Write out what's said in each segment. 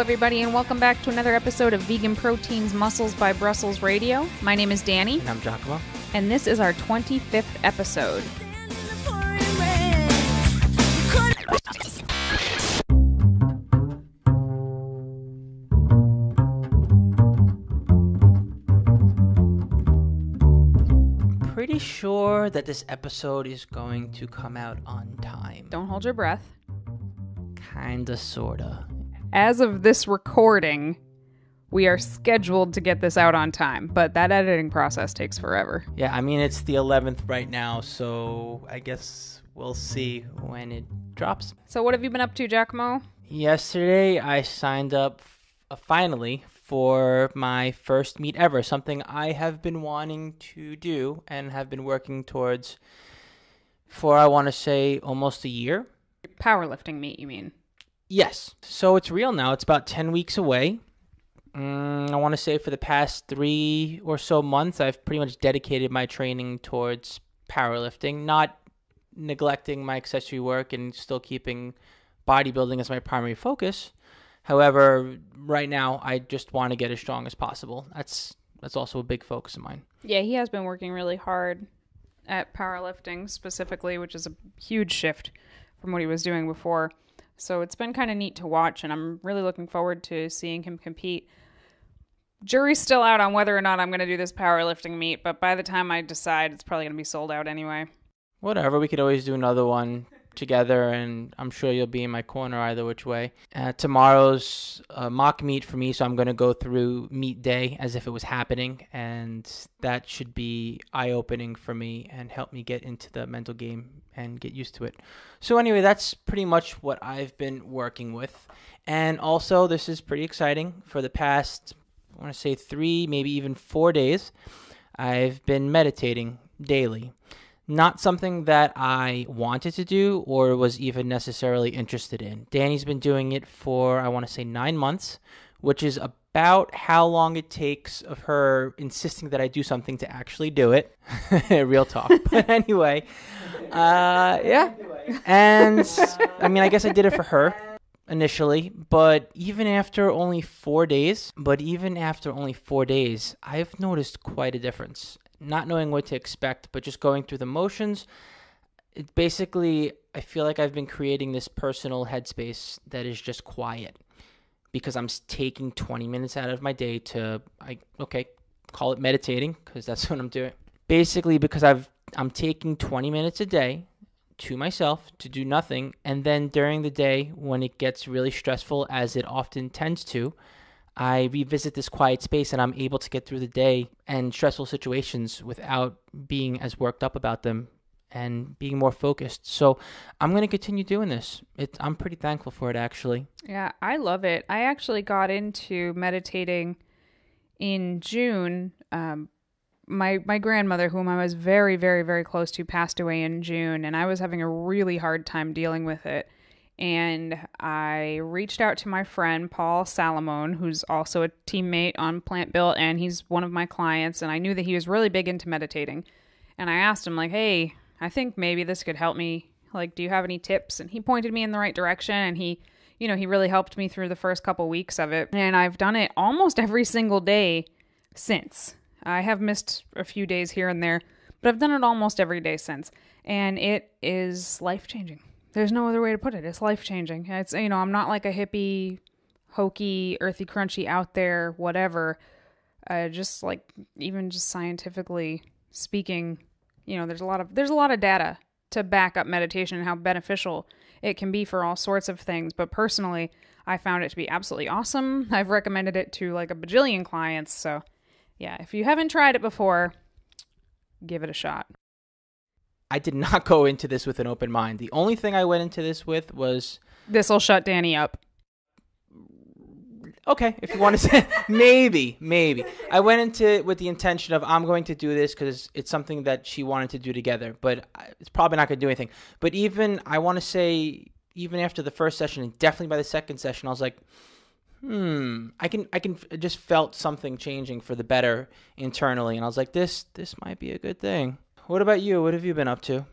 everybody, and welcome back to another episode of Vegan Proteins Muscles by Brussels Radio. My name is Danny. And I'm 𝐾𝐨𝐧'𝐭. And this is our 25th episode. Pretty sure that this episode is going to come out on time. Don't hold your breath. Kinda, sorta. As of this recording, we are scheduled to get this out on time, but that editing process takes forever. Yeah, I mean, it's the 11th right now, so I guess we'll see when it drops. So what have you been up to, 𝐾𝐨𝐧'𝐭? Yesterday, I signed up finally for my first meet ever, something I have been wanting to do and have been working towards for, I want to say, almost a year. Powerlifting meet, you mean? Yes. So it's real now. It's about 10 weeks away. I want to say for the past 3 or so months, I've pretty much dedicated my training towards powerlifting, not neglecting my accessory work and still keeping bodybuilding as my primary focus. However, right now, I just want to get as strong as possible. That's also a big focus of mine. Yeah, he has been working really hard at powerlifting specifically, which is a huge shift from what he was doing before. So it's been kind of neat to watch, and I'm really looking forward to seeing him compete. Jury's still out on whether or not I'm going to do this powerlifting meet, but by the time I decide, it's probably going to be sold out anyway. Whatever, we could always do another one together, and I'm sure you'll be in my corner either which way. Tomorrow's mock meet for me, so I'm going to go through meet day as if it was happening, and that should be eye-opening for me and help me get into the mental game and get used to it. So anyway, that's pretty much what I've been working with. And also, this is pretty exciting. For the past, I want to say 3, maybe even 4 days, I've been meditating daily. Not something that I wanted to do or was even necessarily interested in. Danny's been doing it for, I want to say, 9 months, which is about how long it takes of her insisting that I do something to actually do it. Real talk. But anyway, yeah. And I mean, I guess I did it for her initially, but even after only 4 days, I've noticed quite a difference. Not knowing what to expect, but just going through the motions. It basically, I feel like I've been creating this personal headspace that is just quiet because I'm taking 20 minutes out of my day to, call it meditating because that's what I'm doing. Basically, because I'm taking 20 minutes a day to myself to do nothing, and then during the day when it gets really stressful, as it often tends to, I revisit this quiet space and I'm able to get through the day and stressful situations without being as worked up about them and being more focused. So I'm going to continue doing this. I'm pretty thankful for it, actually. Yeah, I love it. I actually got into meditating in June. My grandmother, whom I was very, very, very close to, passed away in June, and I was having a really hard time dealing with it. And I reached out to my friend, Paul Salamone, who's also a teammate on Plant Built, and he's one of my clients. And I knew that he was really big into meditating. And I asked him, like, hey, I think maybe this could help me. Like, do you have any tips? And he pointed me in the right direction. And he really helped me through the first couple weeks of it. And I've done it almost every single day since. I have missed a few days here and there, but I've done it almost every day since. And it is life-changing. There's no other way to put it. It's life-changing. It's, I'm not like a hippie, hokey, earthy, crunchy, out there, whatever. Just like, even just scientifically speaking, there's a lot of data to back up meditation and how beneficial it can be for all sorts of things. But personally, I found it to be absolutely awesome. I've recommended it to like a bajillion clients. So yeah, if you haven't tried it before, give it a shot. I did not go into this with an open mind. The only thing I went into this with was... This'll shut Danny up. Okay, if you want to say... maybe. I went into it with the intention of I'm going to do this because it's something that she wanted to do together. But it's probably not going to do anything. But even after the first session, and definitely by the second session, I was like, I just felt something changing for the better internally. And I was like, this might be a good thing. What about you? What have you been up to?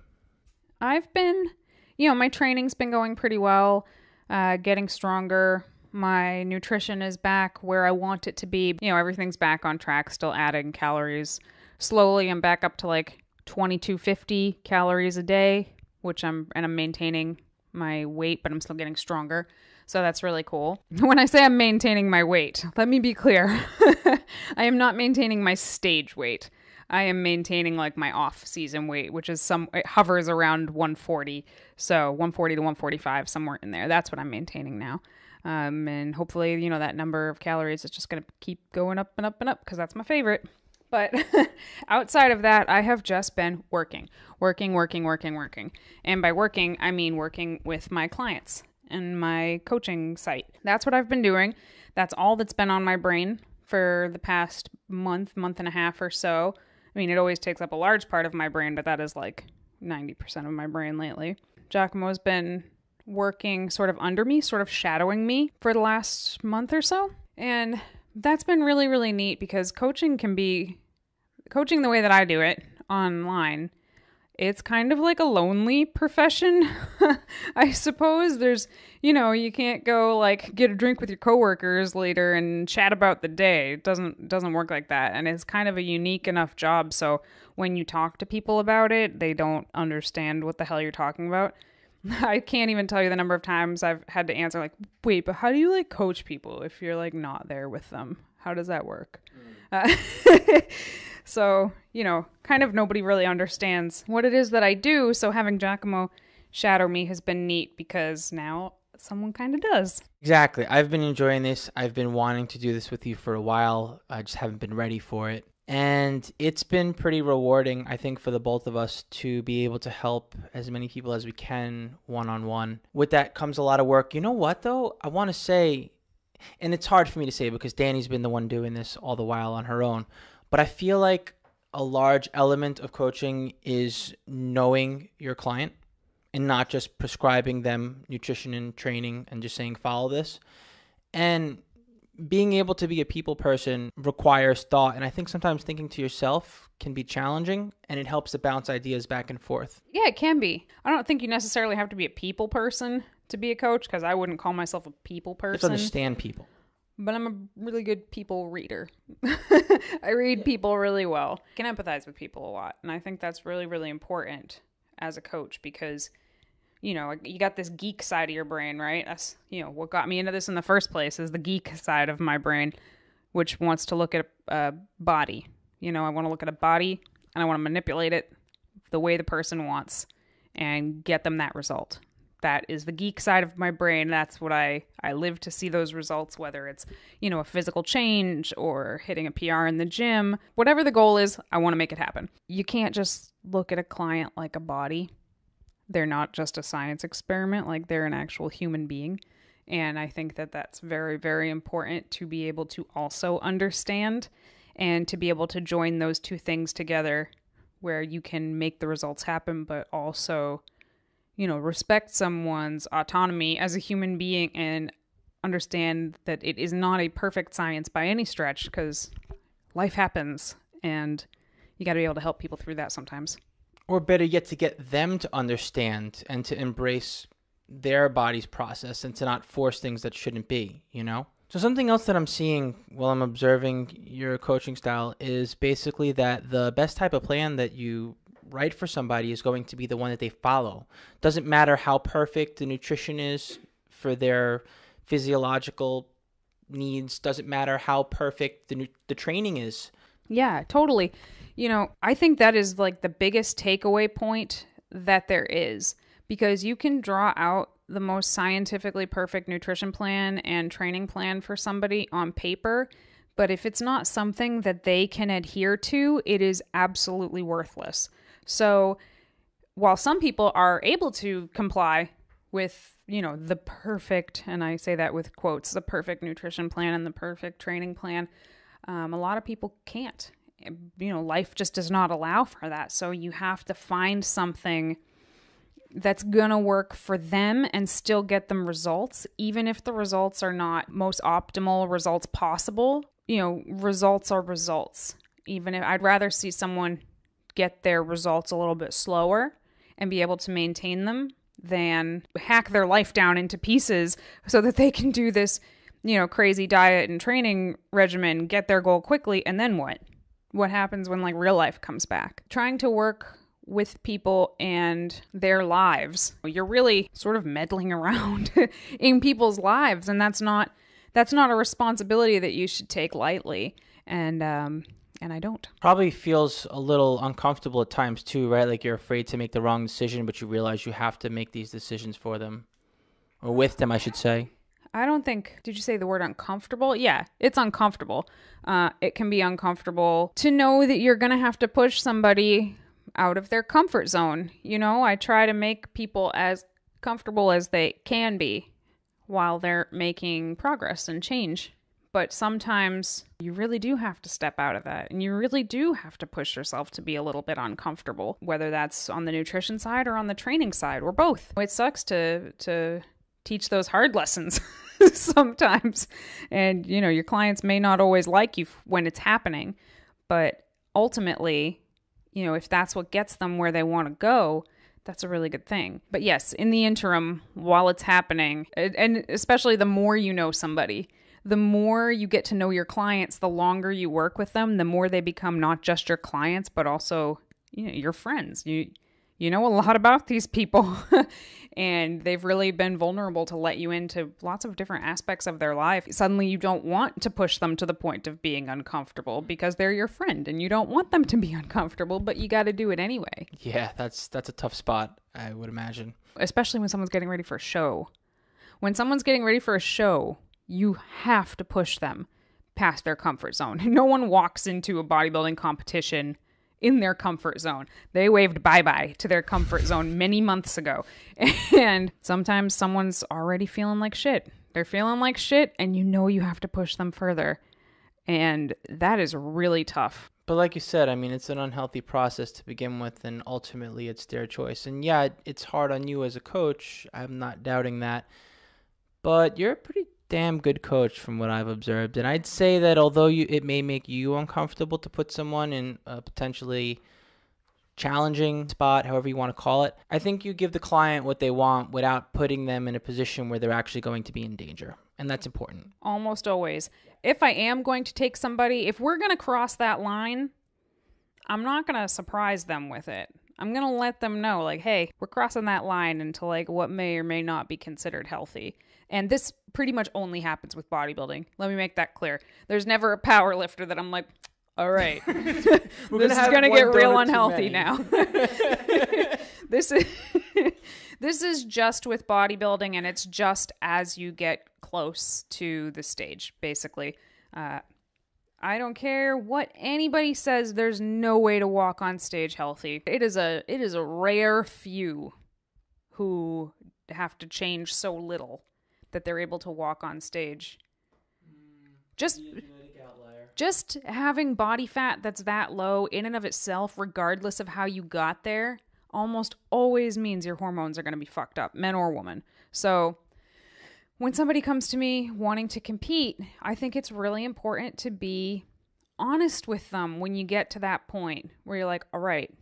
I've been, my training's been going pretty well, getting stronger. My nutrition is back where I want it to be. You know, everything's back on track, still adding calories. Slowly, I'm back up to like 2250 calories a day, and I'm maintaining my weight, but I'm still getting stronger. So that's really cool. When I say I'm maintaining my weight, let me be clear. I am not maintaining my stage weight. I am maintaining like my off-season weight, which is it hovers around 140. So 140 to 145, somewhere in there. That's what I'm maintaining now. And hopefully, you know, that number of calories is just going to keep going up and up and up because that's my favorite. But outside of that, I have just been working. And by working, I mean working with my clients and my coaching site. That's what I've been doing. That's all that's been on my brain for the past month and a half or so. I mean, it always takes up a large part of my brain, but that is like 90% of my brain lately. Giacomo's been working sort of under me, sort of shadowing me for the last month or so. And that's been really, really neat because coaching the way that I do it online, it's kind of like a lonely profession, I suppose. There's, you know, you can't go like get a drink with your coworkers later and chat about the day. It doesn't work like that. And it's kind of a unique enough job. So when you talk to people about it, they don't understand what the hell you're talking about. I can't even tell you the number of times I've had to answer like, wait, but how do you like coach people if you're like not there with them? How does that work? So, you know, kind of nobody really understands what it is that I do. So having Giacomo shadow me has been neat because now someone kind of does. Exactly. I've been enjoying this. I've been wanting to do this with you for a while. I just haven't been ready for it. And it's been pretty rewarding, I think, for the both of us to be able to help as many people as we can one-on-one. With that comes a lot of work. You know what, though? I want to say, and it's hard for me to say because Danny's been the one doing this all the while on her own, but I feel like a large element of coaching is knowing your client and not just prescribing them nutrition and training and just saying, follow this. And being able to be a people person requires thought. And I think sometimes thinking to yourself can be challenging, and it helps to bounce ideas back and forth. Yeah, it can be. I don't think you necessarily have to be a people person to be a coach, because I wouldn't call myself a people person. You have to understand people. But I'm a really good people reader. I read people really well. I can empathize with people a lot. And I think that's really, really important as a coach because, you know, you got this geek side of your brain, right? That's, you know, what got me into this in the first place is the geek side of my brain, which wants to look at a body. You know, I want to look at a body and I want to manipulate it the way the person wants and get them that result. That is the geek side of my brain. That's what I live to see those results, whether it's, you know, a physical change or hitting a PR in the gym. Whatever the goal is, I want to make it happen. You can't just look at a client like a body. They're not just a science experiment, like they're an actual human being. And I think that that's very, very important to be able to also understand and to be able to join those two things together where you can make the results happen, but also, you know, respect someone's autonomy as a human being and understand that it is not a perfect science by any stretch because life happens and you got to be able to help people through that sometimes. Or better yet, to get them to understand and to embrace their body's process and to not force things that shouldn't be, you know? So something else that I'm seeing while I'm observing your coaching style is basically that the best type of plan that you write for somebody is going to be the one that they follow. Doesn't matter how perfect the nutrition is for their physiological needs. Doesn't matter how perfect the training is. Yeah, totally. You know, I think that is like the biggest takeaway point that there is, because you can draw out the most scientifically perfect nutrition plan and training plan for somebody on paper, but if it's not something that they can adhere to, it is absolutely worthless. So while some people are able to comply with, you know, the perfect, and I say that with quotes, the perfect nutrition plan and the perfect training plan, a lot of people can't. You know, life just does not allow for that. So you have to find something that's going to work for them and still get them results, even if the results are not most optimal results possible. You know, results are results. Even if I'd rather see someone get their results a little bit slower and be able to maintain them than hack their life down into pieces so that they can do this crazy diet and training regimen, get their goal quickly, and then what? What happens when like real life comes back? Trying to work with people and their lives, you're really sort of meddling around in people's lives, and that's not a responsibility that you should take lightly. And I don't. Probably feels a little uncomfortable at times too, right? Like you're afraid to make the wrong decision, but you realize you have to make these decisions for them, or with them, I should say. I don't think, did you say the word uncomfortable? Yeah, it's uncomfortable. It can be uncomfortable to know that you're going to have to push somebody out of their comfort zone. I try to make people as comfortable as they can be while they're making progress and change. But sometimes you really do have to step out of that, and you really do have to push yourself to be a little bit uncomfortable, whether that's on the nutrition side or on the training side or both. It sucks to teach those hard lessons sometimes. And, your clients may not always like you when it's happening, but ultimately, if that's what gets them where they want to go, that's a really good thing. But yes, in the interim, while it's happening, and especially the more you know somebody, the more you get to know your clients, the longer you work with them, the more they become not just your clients, but also, your friends. You know a lot about these people and they've really been vulnerable to let you into lots of different aspects of their life. Suddenly you don't want to push them to the point of being uncomfortable because they're your friend and you don't want them to be uncomfortable, but you got to do it anyway. Yeah, that's a tough spot, I would imagine. Especially when someone's getting ready for a show. When someone's getting ready for a show, you have to push them past their comfort zone. No one walks into a bodybuilding competition in their comfort zone. They waved bye-bye to their comfort zone many months ago. And sometimes someone's already feeling like shit. They're feeling like shit, and you have to push them further. And that is really tough. But like you said, it's an unhealthy process to begin with, and ultimately it's their choice. And yeah, it's hard on you as a coach. I'm not doubting that. But you're a pretty damn good coach from what I've observed. And I'd say that although it may make you uncomfortable to put someone in a potentially challenging spot, however you want to call it, I think you give the client what they want without putting them in a position where they're actually going to be in danger. And that's important. Almost always. If I am going to take somebody, if we're going to cross that line, I'm not going to surprise them with it. I'm going to let them know, like, hey, we're crossing that line into like what may or may not be considered healthy. And this pretty much only happens with bodybuilding. Let me make that clear. There's never a power lifter that I'm like, all right, this is going to get real unhealthy now. This is just with bodybuilding, and it's just as you get close to the stage, basically. I don't care what anybody says, there's no way to walk on stage healthy. It is a rare few who have to change so little that they're able to walk on stage. Just having body fat that's that low in and of itself, regardless of how you got there, almost always means your hormones are going to be fucked up, men or women. So when somebody comes to me wanting to compete, I think it's really important to be honest with them when you get to that point where you're like, all right,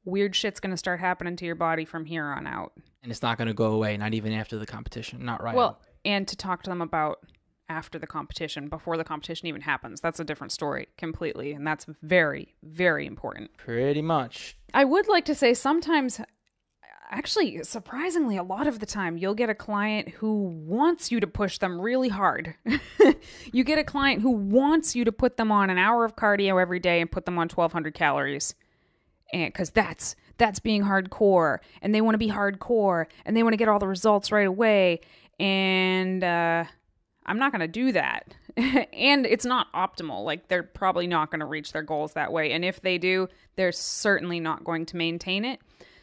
weird shit's going to start happening to your body from here on out. And it's not going to go away, not even after the competition, not right. Well, and to talk to them about after the competition, before the competition even happens. That's a different story completely. And that's very, very important. Pretty much. I would like to say sometimes, actually, surprisingly, a lot of the time, you'll get a client who wants you to push them really hard. You get a client who wants you to put them on an hour of cardio every day and put them on 1,200 calories. And because that's being hardcore, and they want to be hardcore, and they want to get all the results right away. And I'm not going to do that. And it's not optimal. Like, they're probably not going to reach their goals that way. And if they do, they're certainly not going to maintain it.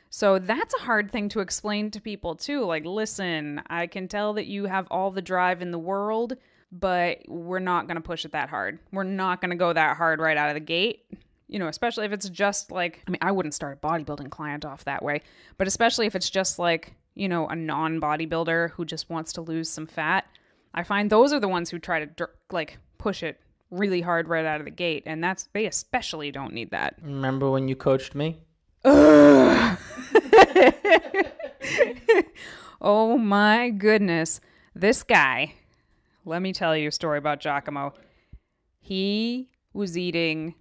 So that's a hard thing to explain to people too. Like, listen, I can tell that you have all the drive in the world, but we're not going to push it that hard. We're not going to go that hard right out of the gate. Especially if it's just like, I wouldn't start a bodybuilding client off that way, but especially if it's just like, a non-bodybuilder who just wants to lose some fat. I find those are the ones who try to push it really hard right out of the gate. And they especially don't need that. Remember when you coached me? Oh my goodness. This guy let me tell you a story about 𝐬𝐿𝐫𝐞. He was eating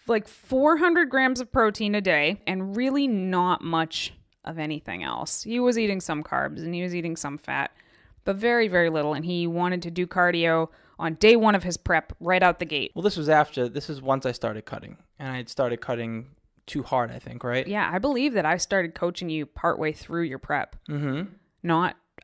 like 400 grams of protein a day and really not much of anything else. He was eating some carbs and he was eating some fat, but very, very little. And he wanted to do cardio on day one of his prep right out the gate. Well, this is once I started cutting, and I had started cutting too hard, I think, right? Yeah, I believe that I started coaching you partway through your prep.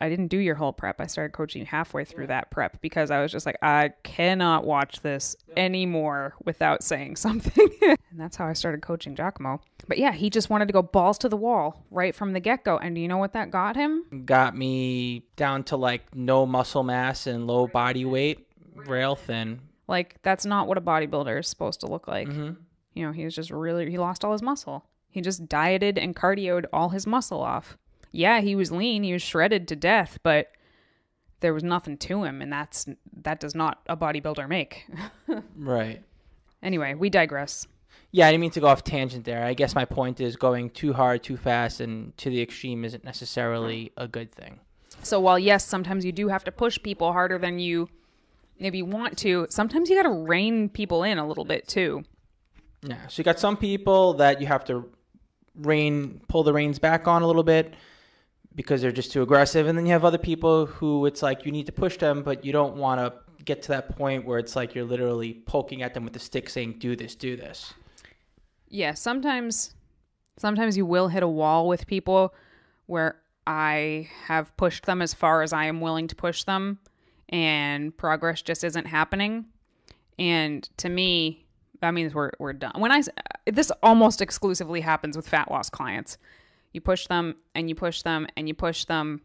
I didn't do your whole prep. I started coaching you halfway through that prep because I was just like, I cannot watch this anymore without saying something. And that's how I started coaching 𝐬𝐿𝐫𝐞. But yeah, he just wanted to go balls to the wall right from the get-go. And do you know what that got him? Got me down to like no muscle mass and low body weight, rail thin. Like, that's not what a bodybuilder is supposed to look like. You know, he was just he lost all his muscle. He just dieted and cardioed all his muscle off. Yeah, he was lean, he was shredded to death, but there was nothing to him, and that does not a bodybuilder make. Right. Anyway, we digress. Yeah, I didn't mean to go off tangent there. I guess my point is going too hard, too fast, and to the extreme isn't necessarily a good thing. So while, yes, sometimes you do have to push people harder than you maybe want to, sometimes you got to rein people in a little bit too. Yeah, so you got some people that you have to pull the reins back on a little bit because they're just too aggressive. And then you have other people who it's like you need to push them, but you don't want to get to that point where it's like you're literally poking at them with the stick saying, do this, do this. Yeah, sometimes you will hit a wall with people where I have pushed them as far as I am willing to push them and progress just isn't happening. And to me, that means we're done. This almost exclusively happens with fat loss clients. You push them and you push them and you push them,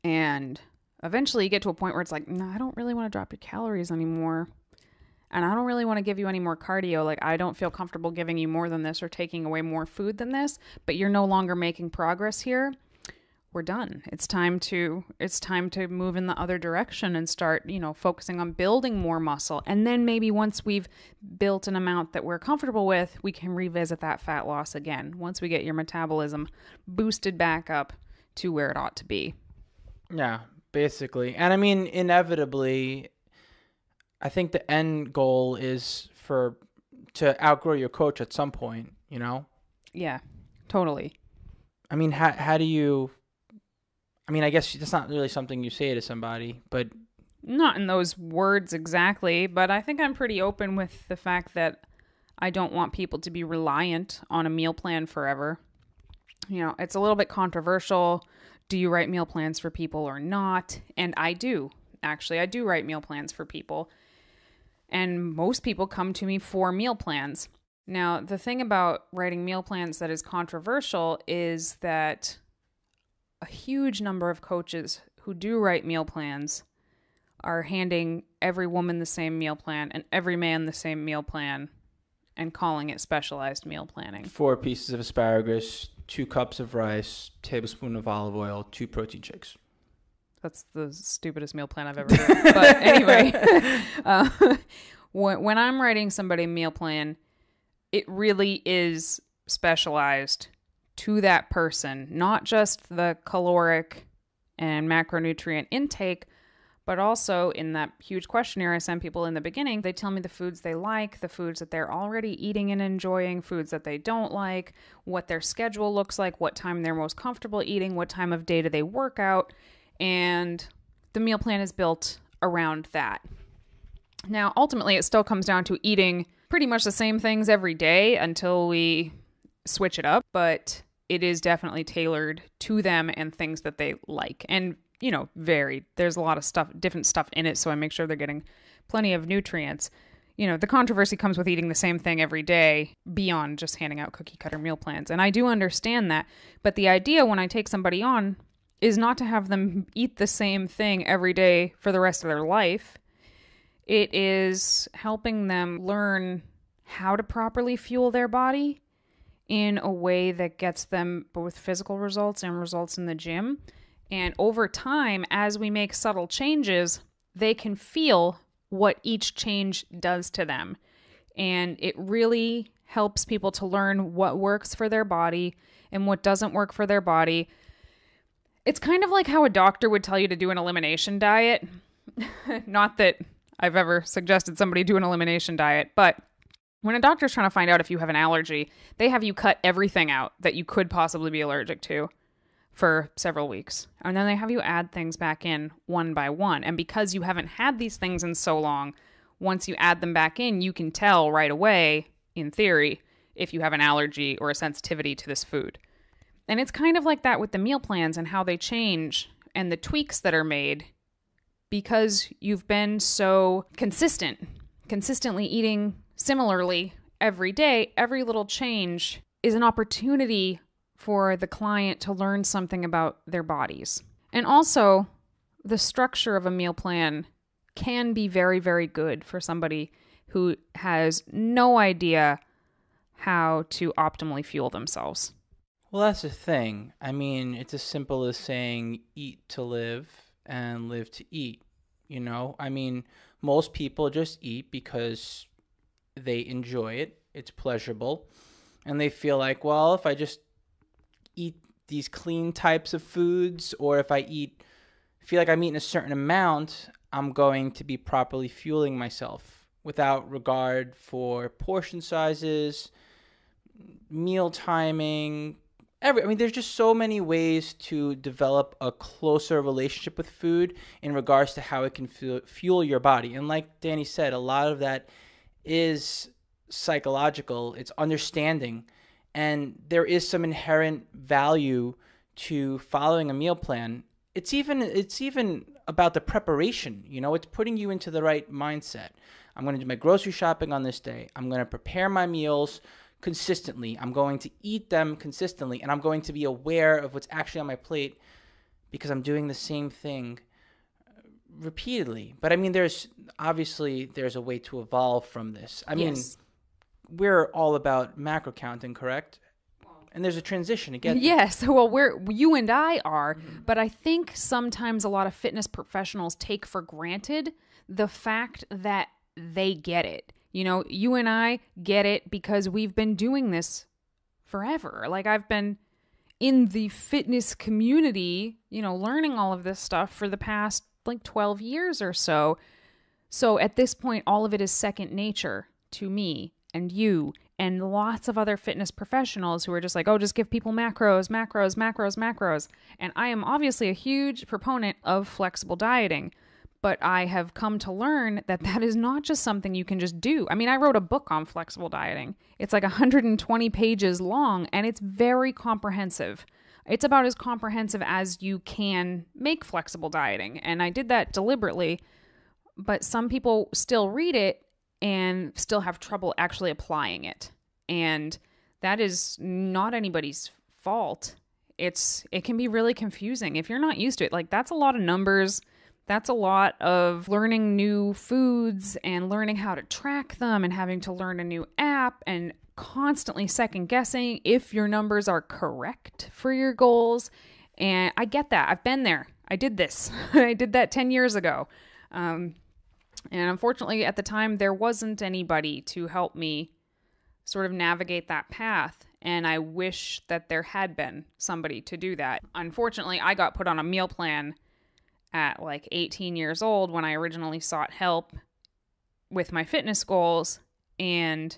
and eventually you get to a point where it's like, no, I don't really want to drop your calories anymore, and I don't really want to give you any more cardio. Like, I don't feel comfortable giving you more than this or taking away more food than this, but you're no longer making progress here. We're done. It's time to move in the other direction and start, focusing on building more muscle. And then maybe once we've built an amount that we're comfortable with, we can revisit that fat loss again. Once we get your metabolism boosted back up to where it ought to be. Yeah, basically. And I mean, inevitably, I think the end goal is to outgrow your coach at some point, Yeah, totally. I mean, how do you... I mean, I guess that's not really something you say to somebody, but... Not in those words exactly, but I think I'm pretty open with the fact that I don't want people to be reliant on a meal plan forever. It's a little bit controversial. Do you write meal plans for people or not? And I do. Actually, I do write meal plans for people. And most people come to me for meal plans. Now, the thing about writing meal plans that is controversial is that a huge number of coaches who do write meal plans are handing every woman the same meal plan and every man the same meal plan and calling it specialized meal planning. 4 pieces of asparagus, 2 cups of rice, tablespoon of olive oil, 2 protein shakes. That's the stupidest meal plan I've ever heard. But anyway, when I'm writing somebody a meal plan, it really is specialized to that person, not just the caloric and macronutrient intake, but also in that huge questionnaire I send people in the beginning, they tell me the foods they like, the foods that they're already eating and enjoying, foods that they don't like, what their schedule looks like, what time they're most comfortable eating, what time of day do they work out, and the meal plan is built around that. Now, ultimately, it still comes down to eating pretty much the same things every day until we switch it up, but it is definitely tailored to them and things that they like, and varied. There's a lot of different stuff in it, so I make sure they're getting plenty of nutrients. The controversy comes with eating the same thing every day beyond just handing out cookie cutter meal plans, and I do understand that, but the idea when I take somebody on is not to have them eat the same thing every day for the rest of their life. It is helping them learn how to properly fuel their body in a way that gets them both physical results and results in the gym. And over time, as we make subtle changes, they can feel what each change does to them. And it really helps people to learn what works for their body and what doesn't work for their body. It's kind of like how a doctor would tell you to do an elimination diet. Not that I've ever suggested somebody do an elimination diet, but when a doctor's trying to find out if you have an allergy, they have you cut everything out that you could possibly be allergic to for several weeks. And then they have you add things back in one by one. And because you haven't had these things in so long, once you add them back in, you can tell right away, in theory, if you have an allergy or a sensitivity to this food. And it's kind of like that with the meal plans and how they change and the tweaks that are made because you've been so consistently eating similarly every day. Every little change is an opportunity for the client to learn something about their bodies. And also, the structure of a meal plan can be very, very good for somebody who has no idea how to optimally fuel themselves. Well, that's the thing. I mean, it's as simple as saying eat to live and live to eat. You know, I mean, most people just eat because they enjoy it. It's pleasurable. And they feel like, well, if I just eat these clean types of foods, or if I feel like I'm eating a certain amount, I'm going to be properly fueling myself without regard for portion sizes, meal timing. I mean, there's just so many ways to develop a closer relationship with food in regards to how it can fuel your body. And like Danny said, a lot of that is psychological. It's understanding. And there is some inherent value to following a meal plan. It's even about the preparation. You know, it's putting you into the right mindset. I'm going to do my grocery shopping on this day. I'm going to prepare my meals consistently. I'm going to eat them consistently, and I'm going to be aware of what's actually on my plate because I'm doing the same thing repeatedly. But I mean, there's a way to evolve from this. I mean, we're all about macro counting, correct? And there's a transition to get there. Yes, well, you and I are, but I think sometimes a lot of fitness professionals take for granted the fact that they get it. You know, you and I get it because we've been doing this forever. Like, I've been in the fitness community, you know, learning all of this stuff for the past, 12 years or so. So at this point, all of it is second nature to me and you and lots of other fitness professionals who are just like, oh, just give people macros. And I am obviously a huge proponent of flexible dieting. But I have come to learn that that is not just something you can just do. I mean, I wrote a book on flexible dieting. It's like 120 pages long, and it's very comprehensive. It's about as comprehensive as you can make flexible dieting. And I did that deliberately, but some people still read it and still have trouble actually applying it. And that is not anybody's fault. It can be really confusing if you're not used to it. Like, that's a lot of numbers. That's a lot of learning new foods and learning how to track them and having to learn a new app and constantly second guessing if your numbers are correct for your goals. And I get that. I've been there. I did this. I did that 10 years ago. And unfortunately, at the time, there wasn't anybody to help me sort of navigate that path. And I wish that there had been somebody to do that. Unfortunately, I got put on a meal plan at 18 years old when I originally sought help with my fitness goals, and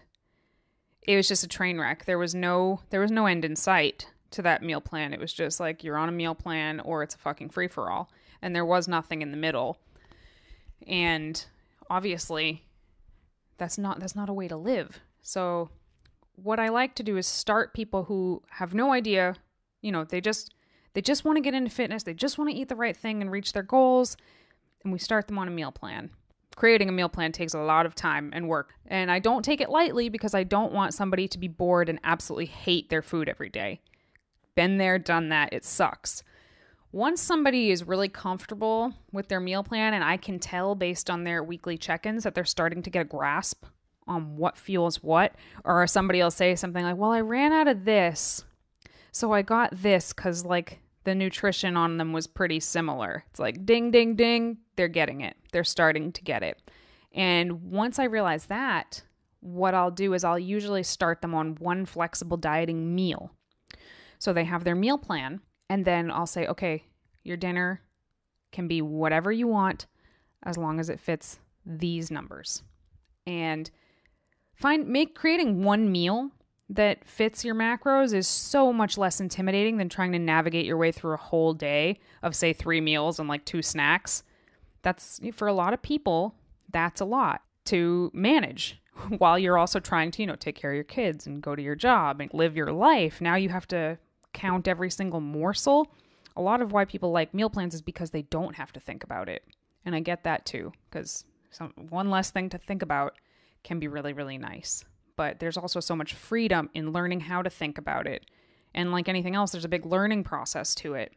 it was just a train wreck. There was no end in sight to that meal plan. It was just like, you're on a meal plan or it's a fucking free-for-all, and there was nothing in the middle. And obviously that's not a way to live. So what I like to do is start people who have no idea, they just want to get into fitness. They just want to eat the right thing and reach their goals. And we start them on a meal plan. Creating a meal plan takes a lot of time and work. And I don't take it lightly because I don't want somebody to be bored and absolutely hate their food every day. Been there, done that. It sucks. Once somebody is really comfortable with their meal plan, and I can tell based on their weekly check-ins that they're starting to get a grasp on what fuels what, or somebody will say something like, well, I ran out of this, so I got this because the nutrition on them was pretty similar. It's like, ding, ding, ding, they're getting it. They're starting to get it. And once I realize that, what I'll do is I'll usually start them on one flexible dieting meal. So they have their meal plan, and then I'll say, okay, your dinner can be whatever you want. as long as it fits these numbers. And creating one meal that fits your macros is so much less intimidating than trying to navigate your way through a whole day of, say, 3 meals and like 2 snacks. That's, for a lot of people, that's a lot to manage while you're also trying to, take care of your kids and go to your job and live your life. Now you have to count every single morsel. A lot of why people like meal plans is because they don't have to think about it. And I get that too, because one less thing to think about can be really, really nice. But there's also so much freedom in learning how to think about it. And like anything else, there's a big learning process to it.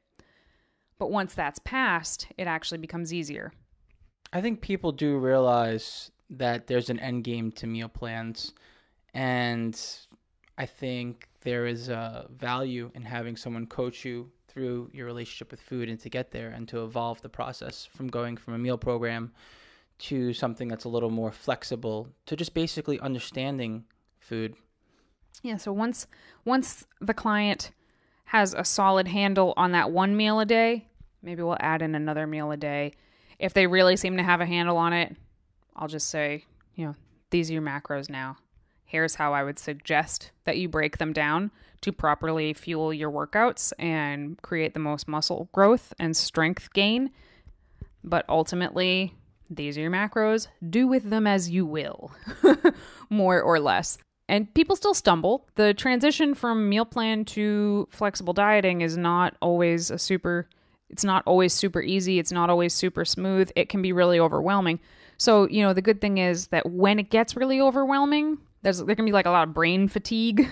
But once that's passed, it actually becomes easier. I think people do realize that there's an end game to meal plans. And I think there is a value in having someone coach you through your relationship with food and to get there and to evolve the process from going from a meal program to something that's a little more flexible, to just basically understanding food. Yeah, so once the client has a solid handle on that one meal a day, maybe we'll add in another meal a day. If they really seem to have a handle on it, I'll just say, these are your macros now. Here's how I would suggest that you break them down to properly fuel your workouts and create the most muscle growth and strength gain. But ultimately, these are your macros. Do with them as you will, more or less. And people still stumble. The transition from meal plan to flexible dieting is not always it's not always super easy. It's not always super smooth. It can be really overwhelming. So, the good thing is that when it gets really overwhelming, there can be like a lot of brain fatigue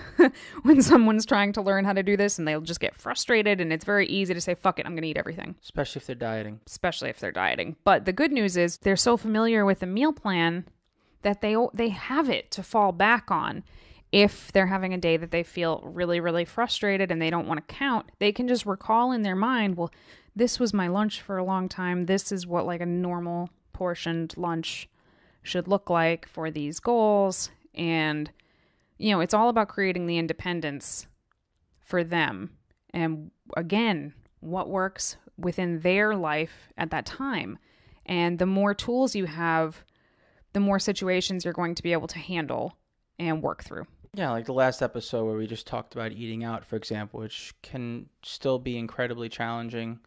when someone's trying to learn how to do this, and they'll just get frustrated, and it's very easy to say, fuck it, I'm going to eat everything. Especially if they're dieting. But the good news is they're so familiar with the meal plan that they have it to fall back on. If they're having a day that they feel really, really frustrated and they don't want to count, they can just recall in their mind, well, this was my lunch for a long time. This is what like a normal portioned lunch should look like for these goals. And, it's all about creating the independence for them. And again, what works within their life at that time. And the more tools you have, the more situations you're going to be able to handle and work through. Yeah, like the last episode where we just talked about eating out, for example, which can still be incredibly challenging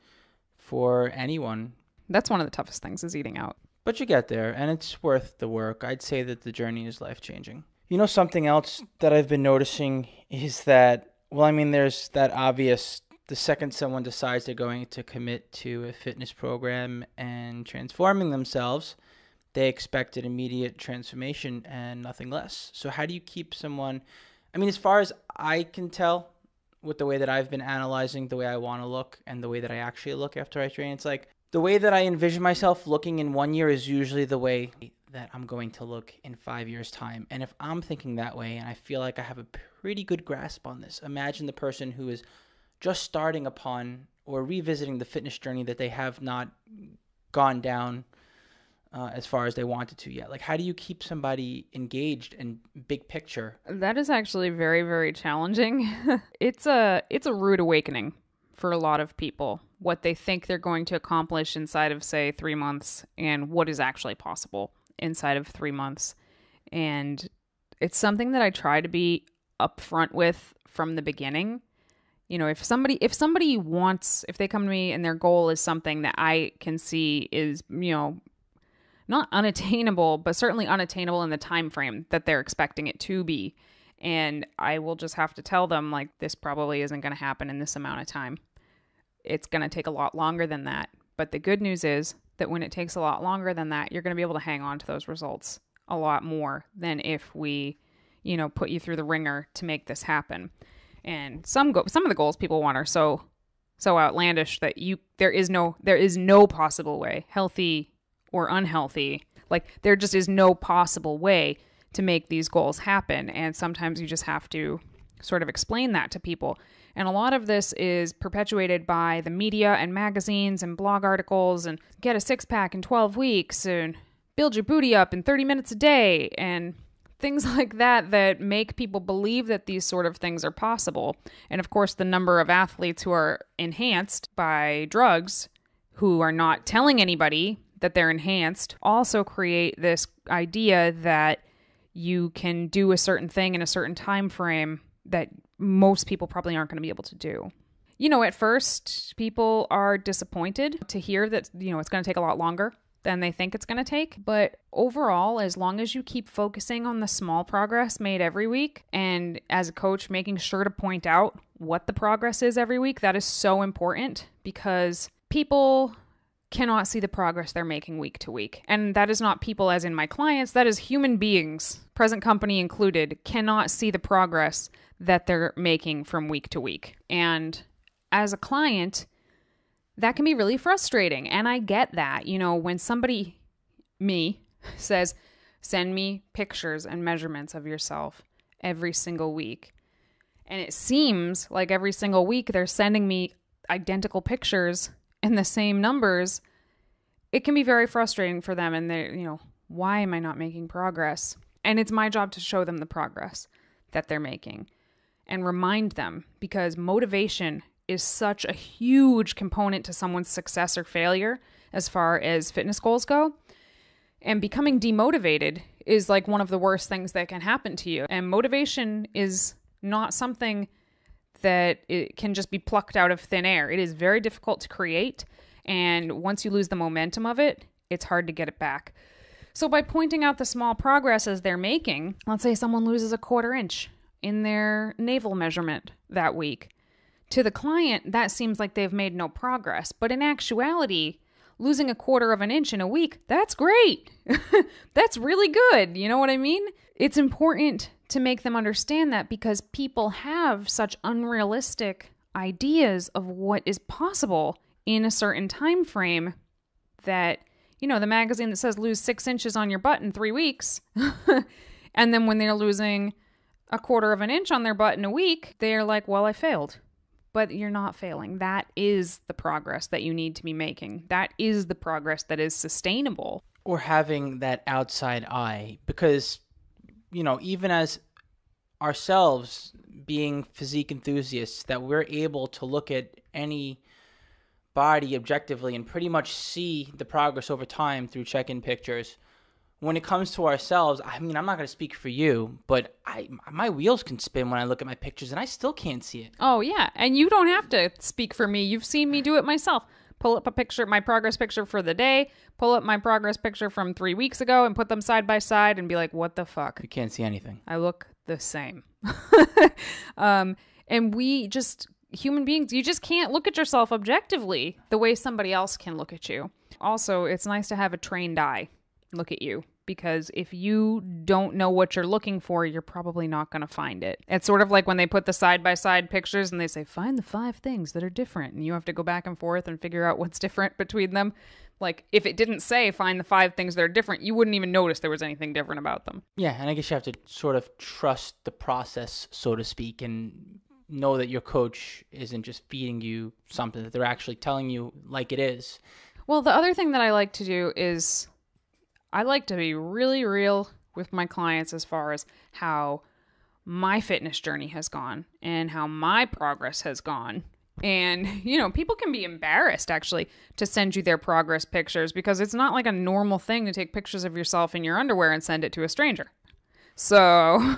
for anyone. That's one of the toughest things, is eating out. But you get there, and it's worth the work. I'd say that the journey is life-changing. Something else that I've been noticing is that, there's that obvious, the second someone decides they're going to commit to a fitness program and transforming themselves, they expect an immediate transformation and nothing less. So how do you keep someone, as far as I can tell, with the way that I've been analyzing the way I want to look and the way that I actually look after I train, it's like the way that I envision myself looking in 1 year is usually the way that I'm going to look in 5 years' time. And if I'm thinking that way and I feel like I have a pretty good grasp on this, imagine the person who is just starting upon or revisiting the fitness journey that they have not gone down as far as they wanted to yet. Like, how do you keep somebody engaged and big picture? That is actually very, very challenging. It's a rude awakening for a lot of people, what they think they're going to accomplish inside of, say, 3 months and what is actually possible inside of 3 months. And it's something that I try to be upfront with from the beginning. If somebody if they come to me and their goal is something that I can see is, not unattainable, but certainly unattainable in the time frame that they're expecting it to be. And I will just have to tell them, like, this probably isn't going to happen in this amount of time. It's going to take a lot longer than that. But the good news is that when it takes a lot longer than that, you're going to be able to hang on to those results a lot more than if we, put you through the ringer to make this happen. And some of the goals people want are so outlandish that there is no possible way, healthy or unhealthy, like there just is no possible way to make these goals happen. And sometimes you just have to sort of explain that to people. And a lot of this is perpetuated by the media and magazines and blog articles and get a 6-pack in 12 weeks and build your booty up in 30 minutes a day and things like that make people believe that these sort of things are possible. And of course, the number of athletes who are enhanced by drugs who are not telling anybody that they're enhanced also create this idea that you can do a certain thing in a certain time frame that most people probably aren't going to be able to do. At first, people are disappointed to hear that, it's going to take a lot longer than they think it's going to take. But overall, as long as you keep focusing on the small progress made every week, and as a coach, making sure to point out what the progress is every week, that is so important, because people cannot see the progress they're making week to week. And that is not people as in my clients, that is human beings, present company included, cannot see the progress that they're making from week to week. And as a client, that can be really frustrating. And I get that. When somebody, me, says, send me pictures and measurements of yourself every single week. And it seems like every single week they're sending me identical pictures and the same numbers. It can be very frustrating for them. And they're, why am I not making progress? And it's my job to show them the progress that they're making and remind them, because motivation is such a huge component to someone's success or failure as far as fitness goals go. And becoming demotivated is like one of the worst things that can happen to you. And motivation is not something that it can just be plucked out of thin air. It is very difficult to create. And once you lose the momentum of it, it's hard to get it back. So by pointing out the small progresses they're making, let's say someone loses a 1/4 inch in their navel measurement that week. To the client, that seems like they've made no progress. But in actuality, losing a 1/4 of an inch in a week, that's great. That's really good. You know what I mean? It's important to make them understand that, because people have such unrealistic ideas of what is possible in a certain time frame that, the magazine that says lose 6 inches on your butt in 3 weeks. And then when they're losing a 1/4 of an inch on their butt in a week, they're like, well, I failed. But you're not failing. That is the progress that you need to be making. That is the progress that is sustainable. Or having that outside eye, because, even as ourselves being physique enthusiasts, that we're able to look at any body objectively and pretty much see the progress over time through check-in pictures. When it comes to ourselves, I'm not going to speak for you, but my wheels can spin when I look at my pictures and I still can't see it. Oh, yeah. And you don't have to speak for me. You've seen me do it myself. Pull up a picture, my progress picture for the day, pull up my progress picture from 3 weeks ago and put them side by side and be like, what the fuck? You can't see anything. I look the same. And we just, human beings, you just can't look at yourself objectively the way somebody else can look at you. Also, it's nice to have a trained eye look at you, because if you don't know what you're looking for, you're probably not going to find it. It's sort of like when they put the side-by-side pictures and they say, find the 5 things that are different. And you have to go back and forth and figure out what's different between them. Like, if it didn't say find the 5 things that are different, you wouldn't even notice there was anything different about them. Yeah, and I guess you have to sort of trust the process, so to speak, and know that your coach isn't just feeding you something, that they're actually telling you like it is. Well, the other thing that I like to do is I like to be really real with my clients as far as how my fitness journey has gone and how my progress has gone. And, people can be embarrassed actually to send you their progress pictures, because it's not like a normal thing to take pictures of yourself in your underwear and send it to a stranger. So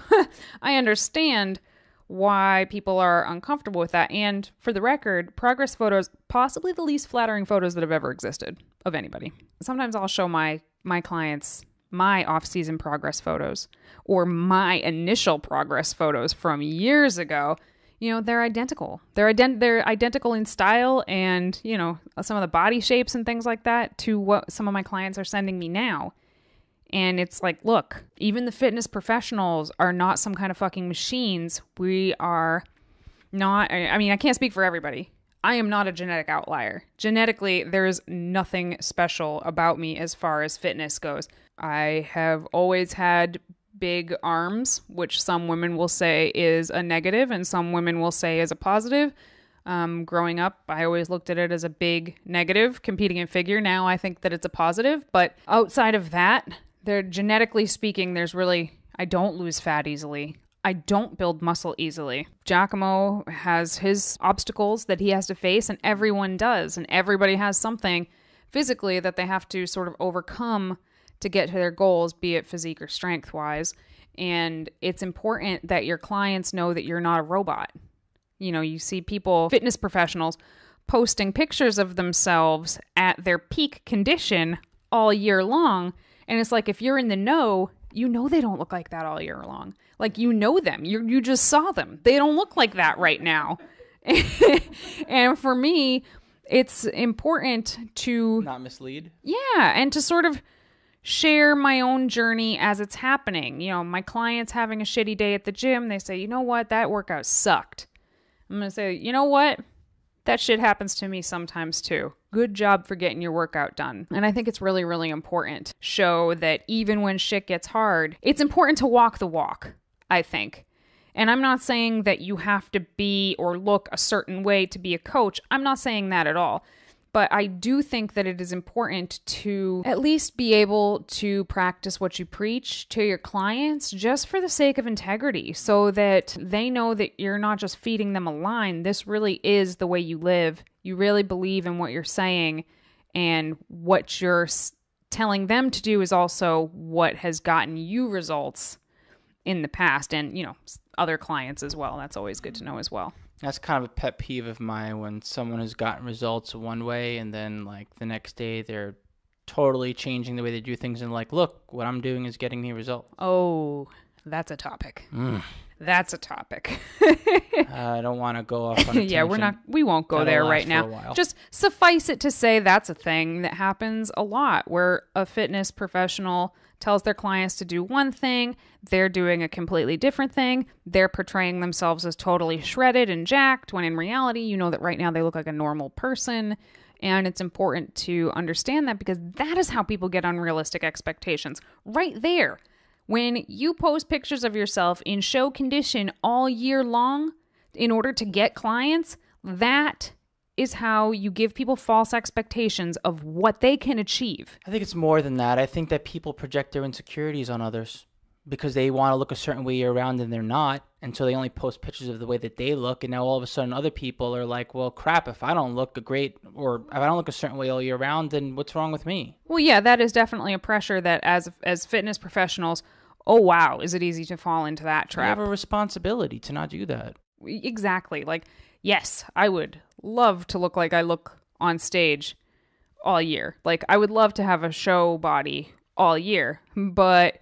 I understand why people are uncomfortable with that. And for the record, progress photos, possibly the least flattering photos that have ever existed of anybody. Sometimes I'll show my clients my off-season progress photos or my initial progress photos from years ago. They're identical. They're identical in style and, some of the body shapes and things like that to what some of my clients are sending me now. And it's like, look, even the fitness professionals are not some kind of fucking machines. We are not, I can't speak for everybody. I am not a genetic outlier. Genetically, there's nothing special about me as far as fitness goes. I have always had big arms, which some women will say is a negative and some women will say is a positive. Growing up, I always looked at it as a big negative. Competing in figure, now I think that it's a positive. But outside of that, genetically speaking, I don't lose fat easily. I don't build muscle easily. 𝐾𝐨𝐧'𝐭 has his obstacles that he has to face, and everyone does. And everybody has something physically that they have to sort of overcome to get to their goals, be it physique or strength wise. And it's important that your clients know that you're not a robot. You know, you see people, fitness professionals, posting pictures of themselves at their peak condition all year long. And it's like, if you're in the know, you know they don't look like that all year long. Like, you know them. You just saw them. They don't look like that right now. And for me, it's important to not mislead. Yeah, and to sort of share my own journey as it's happening. You know, my client's having a shitty day at the gym. They say, you know what? That workout sucked. I'm going to say, you know what? That shit happens to me sometimes too. Good job for getting your workout done. And I think it's really, really important to show that even when shit gets hard, it's important to walk the walk, I think. And I'm not saying that you have to be or look a certain way to be a coach. I'm not saying that at all. But I do think that it is important to at least be able to practice what you preach to your clients just for the sake of integrity, so that they know that you're not just feeding them a line. This really is the way you live. You really believe in what you're saying, and what you're telling them to do is also what has gotten you results in the past, and, you know, other clients as well. That's always good to know as well. That's kind of a pet peeve of mine, when someone has gotten results one way and then like the next day they're totally changing the way they do things and like, look, what I'm doing is getting me a result. Oh, that's a topic. That's a topic. I don't want to go off on a tangent. Yeah, we won't go there right now. Just suffice it to say that's a thing that happens a lot, where a fitness professional tells their clients to do one thing, they're doing a completely different thing. They're portraying themselves as totally shredded and jacked, when in reality, you know that right now they look like a normal person. And it's important to understand that, because that is how people get unrealistic expectations. Right there. When you post pictures of yourself in show condition all year long in order to get clients, that is how you give people false expectations of what they can achieve. I think it's more than that. I think that people project their insecurities on others because they want to look a certain way year round and they're not. And so they only post pictures of the way that they look. And now all of a sudden other people are like, well, crap, if I don't look or if I don't look a certain way all year round, then what's wrong with me? Well, yeah, that is definitely a pressure that as fitness professionals, oh, wow, is it easy to fall into that trap? You have a responsibility to not do that. Exactly. Like, yes, I would love to look like I look on stage all year. Like, I would love to have a show body all year, but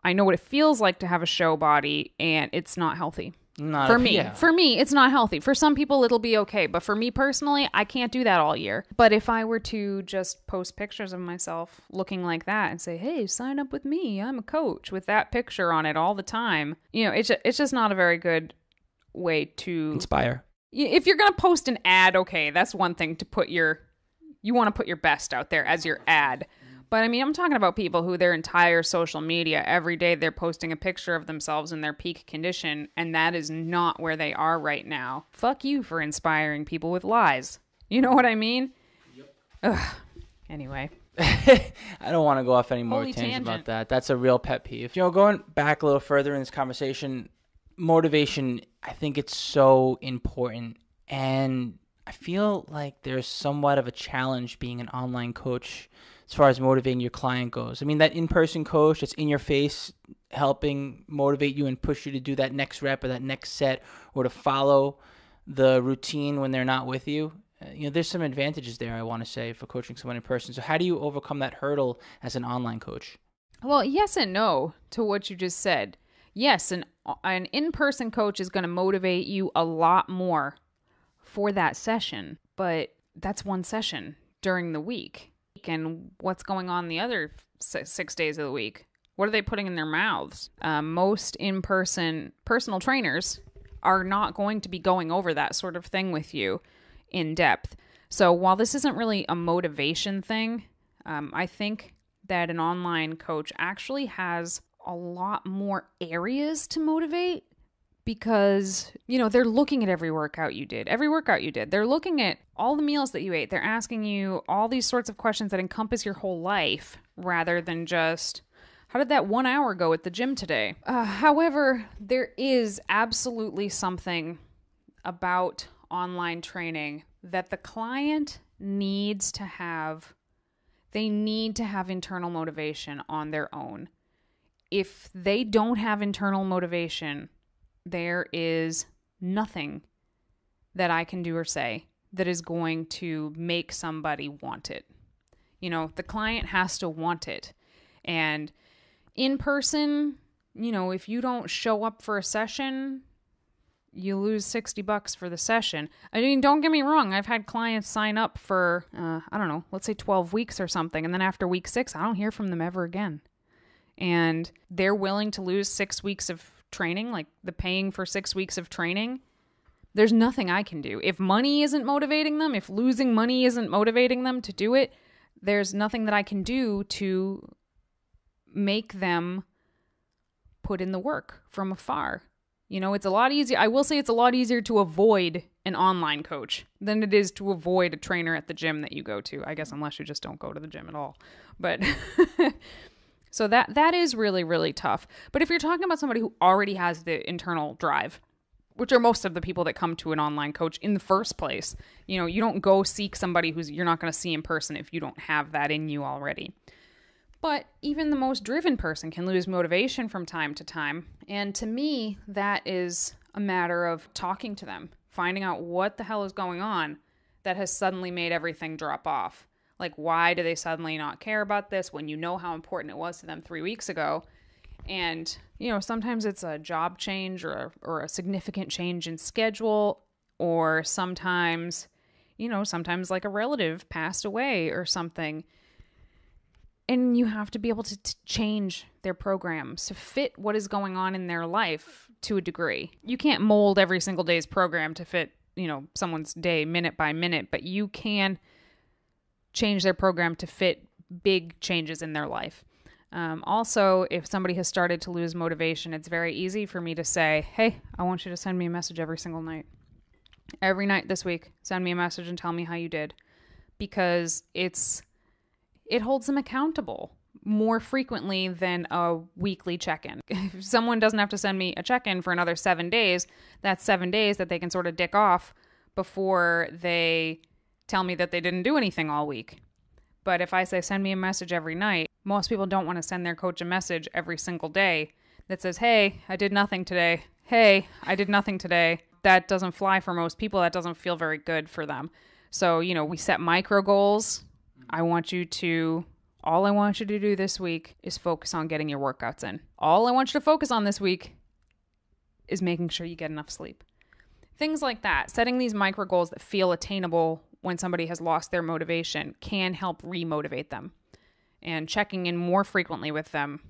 I know what it feels like to have a show body, and it's not healthy. For me, it's not healthy. For some people, it'll be okay. But for me personally, I can't do that all year. But if I were to just post pictures of myself looking like that and say, hey, sign up with me, I'm a coach, with that picture on it all the time, you know, it's just not a very good way to inspire. If you're going to post an ad, okay, that's one thing to put you want to put your best out there as your ad. But I mean, I'm talking about people who their entire social media, every day they're posting a picture of themselves in their peak condition, and that is not where they are right now. Fuck you for inspiring people with lies. You know what I mean? Yep. Ugh. Anyway. I don't want to go off any more tangent about that. That's a real pet peeve. You know, going back a little further in this conversation, motivation, I think it's so important. And I feel like there's somewhat of a challenge being an online coach as far as motivating your client goes. I mean, that in-person coach that's in your face, helping motivate you and push you to do that next rep or that next set, or to follow the routine when they're not with you. You know, there's some advantages there, I want to say, for coaching someone in person. So how do you overcome that hurdle as an online coach? Well, yes and no to what you just said. Yes, an in-person coach is going to motivate you a lot more for that session, but that's one session during the week. And what's going on the other 6 days of the week? What are they putting in their mouths? Most in-person personal trainers are not going to be going over that sort of thing with you in depth. So while this isn't really a motivation thing, I think that an online coach actually has a lot more areas to motivate, because, you know, they're looking at every workout you did. They're looking at all the meals that you ate. They're asking you all these sorts of questions that encompass your whole life, rather than just, how did that 1 hour go at the gym today? However, there is absolutely something about online training that the client needs to have They need to have internal motivation on their own. If they don't have internal motivation, there is nothing that I can do or say that is going to make somebody want it. You know, the client has to want it. And in person, you know, if you don't show up for a session, you lose $60 for the session. I mean, don't get me wrong. I've had clients sign up for, I don't know, let's say 12 weeks or something. And then after week 6, I don't hear from them ever again. And they're willing to lose 6 weeks of training, like the paying for 6 weeks of training. There's nothing I can do. If money isn't motivating them, if losing money isn't motivating them to do it, there's nothing that I can do to make them put in the work from afar. You know, it's a lot easier. I will say it's a lot easier to avoid an online coach than it is to avoid a trainer at the gym that you go to. I guess unless you just don't go to the gym at all. But so that is really, really tough. But if you're talking about somebody who already has the internal drive, which are most of the people that come to an online coach in the first place, you know, you don't go seek somebody who's you're not going to see in person if you don't have that in you already. But even the most driven person can lose motivation from time to time. And to me, that is a matter of talking to them, finding out what the hell is going on that has suddenly made everything drop off. Like, why do they suddenly not care about this when you know how important it was to them 3 weeks ago? And, you know, sometimes it's a job change or a significant change in schedule, or sometimes, you know, sometimes like a relative passed away or something. And you have to be able to change their programs to fit what is going on in their life to a degree. You can't mold every single day's program to fit, you know, someone's day minute by minute, but you can change their program to fit big changes in their life. Also, if somebody has started to lose motivation, it's very easy for me to say, hey, I want you to send me a message every single night. Every night this week, send me a message and tell me how you did. Because it holds them accountable more frequently than a weekly check-in. If someone doesn't have to send me a check-in for another 7 days, that's 7 days that they can sort of dick off before they tell me that they didn't do anything all week. But if I say send me a message every night, most people don't want to send their coach a message every single day that says, hey, I did nothing today. Hey, I did nothing today. That doesn't fly for most people. That doesn't feel very good for them. So, you know, we set micro goals. All I want you to do this week is focus on getting your workouts in. All I want you to focus on this week is making sure you get enough sleep. Things like that. Setting these micro goals that feel attainable when somebody has lost their motivation can help re-motivate them. And checking in more frequently with them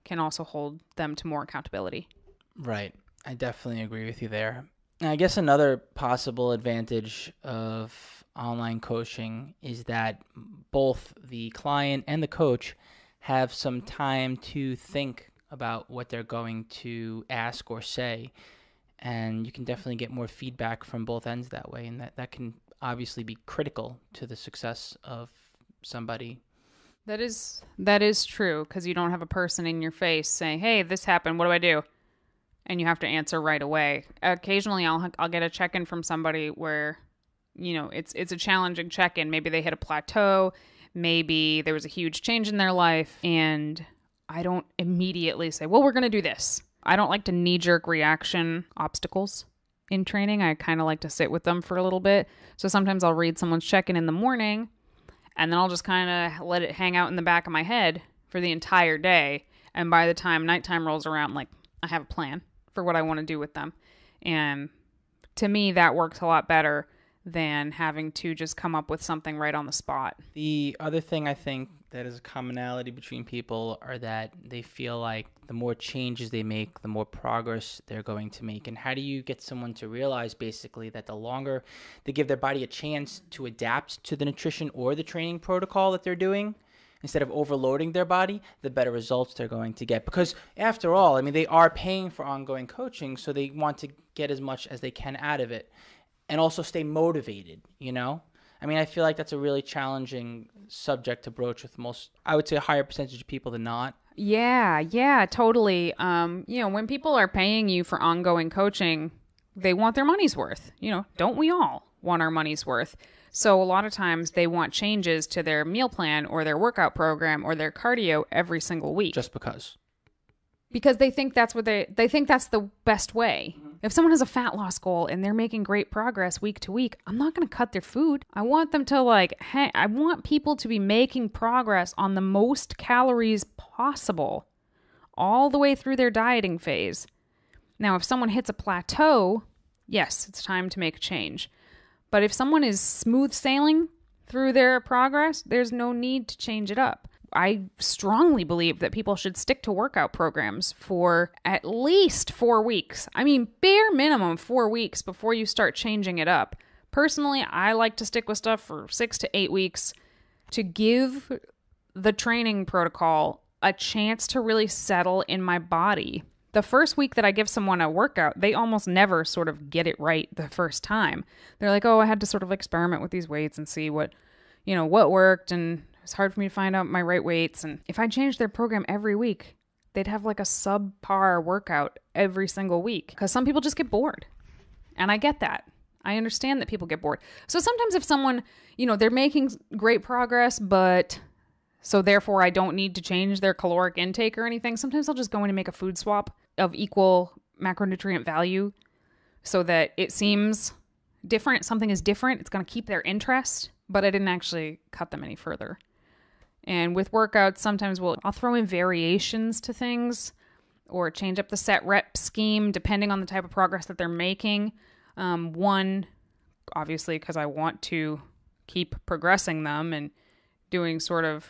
can also hold them to more accountability. Right. I definitely agree with you there. I guess another possible advantage of online coaching is that both the client and the coach have some time to think about what they're going to ask or say. And you can definitely get more feedback from both ends that way. And that can obviously be critical to the success of somebody. That is true, because you don't have a person in your face saying, hey, this happened, what do I do? And you have to answer right away. Occasionally I'll get a check-in from somebody where, you know, it's a challenging check-in. Maybe they hit a plateau, maybe there was a huge change in their life, and I don't immediately say, well, we're going to do this. I don't like to knee-jerk reaction obstacles in training. I kind of like to sit with them for a little bit. So sometimes I'll read someone's check-in in the morning, and then I'll just kind of let it hang out in the back of my head for the entire day. And by the time nighttime rolls around, like, I have a plan for what I want to do with them. And to me, that works a lot better than having to just come up with something right on the spot. The other thing I think that is a commonality between people are that they feel like the more changes they make, the more progress they're going to make. And how do you get someone to realize basically that the longer they give their body a chance to adapt to the nutrition or the training protocol that they're doing, instead of overloading their body, the better results they're going to get? Because after all, I mean, they are paying for ongoing coaching, so they want to get as much as they can out of it and also stay motivated, you know? I mean, I feel like that's a really challenging subject to broach with most, I would say a higher percentage of people than not. Yeah, totally. You know, when people are paying you for ongoing coaching, they want their money's worth. You know, don't we all want our money's worth? So a lot of times they want changes to their meal plan or their workout program or their cardio every single week. Just because. Because they think that's what they think that's the best way. If someone has a fat loss goal and they're making great progress week to week, I'm not going to cut their food. I want them to I want people to be making progress on the most calories possible all the way through their dieting phase. Now, if someone hits a plateau, yes, it's time to make a change. But if someone is smooth sailing through their progress, there's no need to change it up. I strongly believe that people should stick to workout programs for at least 4 weeks. I mean, bare minimum 4 weeks before you start changing it up. Personally, I like to stick with stuff for 6 to 8 weeks to give the training protocol a chance to really settle in my body. The first week that I give someone a workout, they almost never sort of get it right the first time. They're like, oh, I had to sort of experiment with these weights and see what worked, and it's hard for me to find out my right weights. And if I changed their program every week, they'd have like a subpar workout every single week because some people just get bored. And I get that. I understand that people get bored. So sometimes if someone, they're making great progress, but so therefore I don't need to change their caloric intake or anything, sometimes I'll just go in and make a food swap of equal macronutrient value so that it seems different. Something is different. It's going to keep their interest, but I didn't actually cut them any further. And with workouts, sometimes I'll throw in variations to things or change up the set rep scheme depending on the type of progress that they're making. One, obviously, because I want to keep progressing them and doing sort of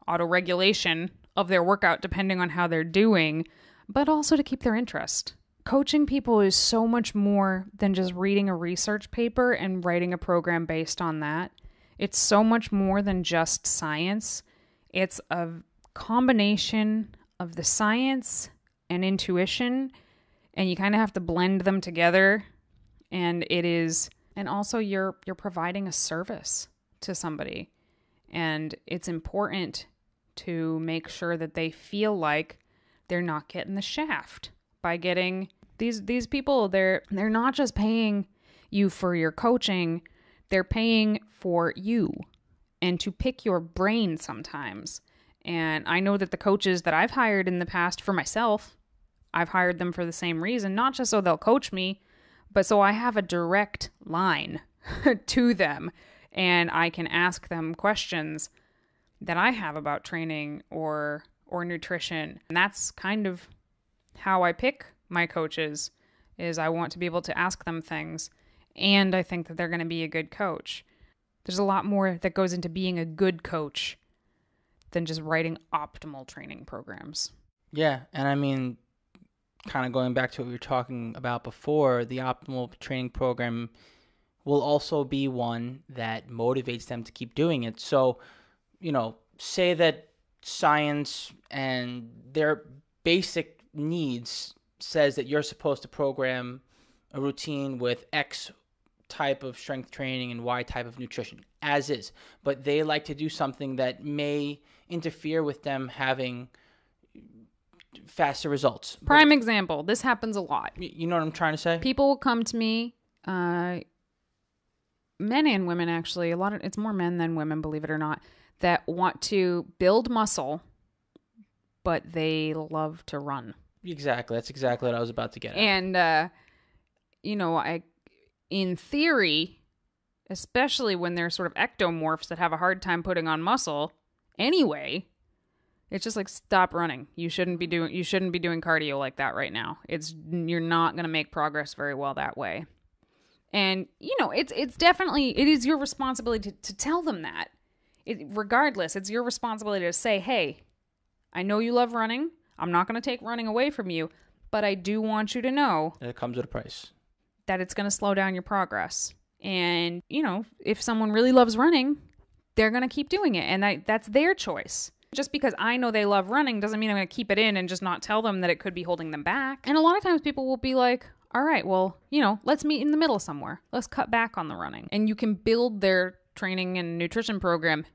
auto-regulation of their workout depending on how they're doing, but also to keep their interest. Coaching people is so much more than just reading a research paper and writing a program based on that. It's so much more than just science. It's a combination of the science and intuition, and you kind of have to blend them together. And also you're providing a service to somebody. And it's important to make sure that they feel like they're not getting the shaft by getting these people. They're not just paying you for your coaching, they're paying for you and to pick your brain sometimes. And I know that the coaches that I've hired in the past for myself, I've hired them for the same reason, not just so they'll coach me, but so I have a direct line to them and I can ask them questions that I have about training or nutrition. And that's kind of how I pick my coaches, is I want to be able to ask them things, and I think that they're going to be a good coach. There's a lot more that goes into being a good coach than just writing optimal training programs. Yeah, and I mean, kind of going back to what we were talking about before, the optimal training program will also be one that motivates them to keep doing it. So, say that science and their basic needs says that you're supposed to program a routine with X type of strength training and Y type of nutrition, as is. But they like to do something that may interfere with them having faster results. Prime example, this happens a lot. You know what I'm trying to say? People will come to me, men and women actually, it's more men than women, believe it or not, that want to build muscle, but they love to run. Exactly. That's exactly what I was about to get at. And, in theory, especially when they're sort of ectomorphs that have a hard time putting on muscle anyway, it's just like, stop running. You shouldn't be doing cardio like that right now. You're not going to make progress very well that way. And, it's definitely, it is your responsibility to tell them that. Regardless, it's your responsibility to say, hey, I know you love running. I'm not going to take running away from you, but I do want you to know that it comes with a price, that it's going to slow down your progress. And, if someone really loves running, they're going to keep doing it. And that's their choice. Just because I know they love running doesn't mean I'm going to keep it in and just not tell them that it could be holding them back. And a lot of times people will be like, all right, well, let's meet in the middle somewhere. Let's cut back on the running. And you can build their training and nutrition program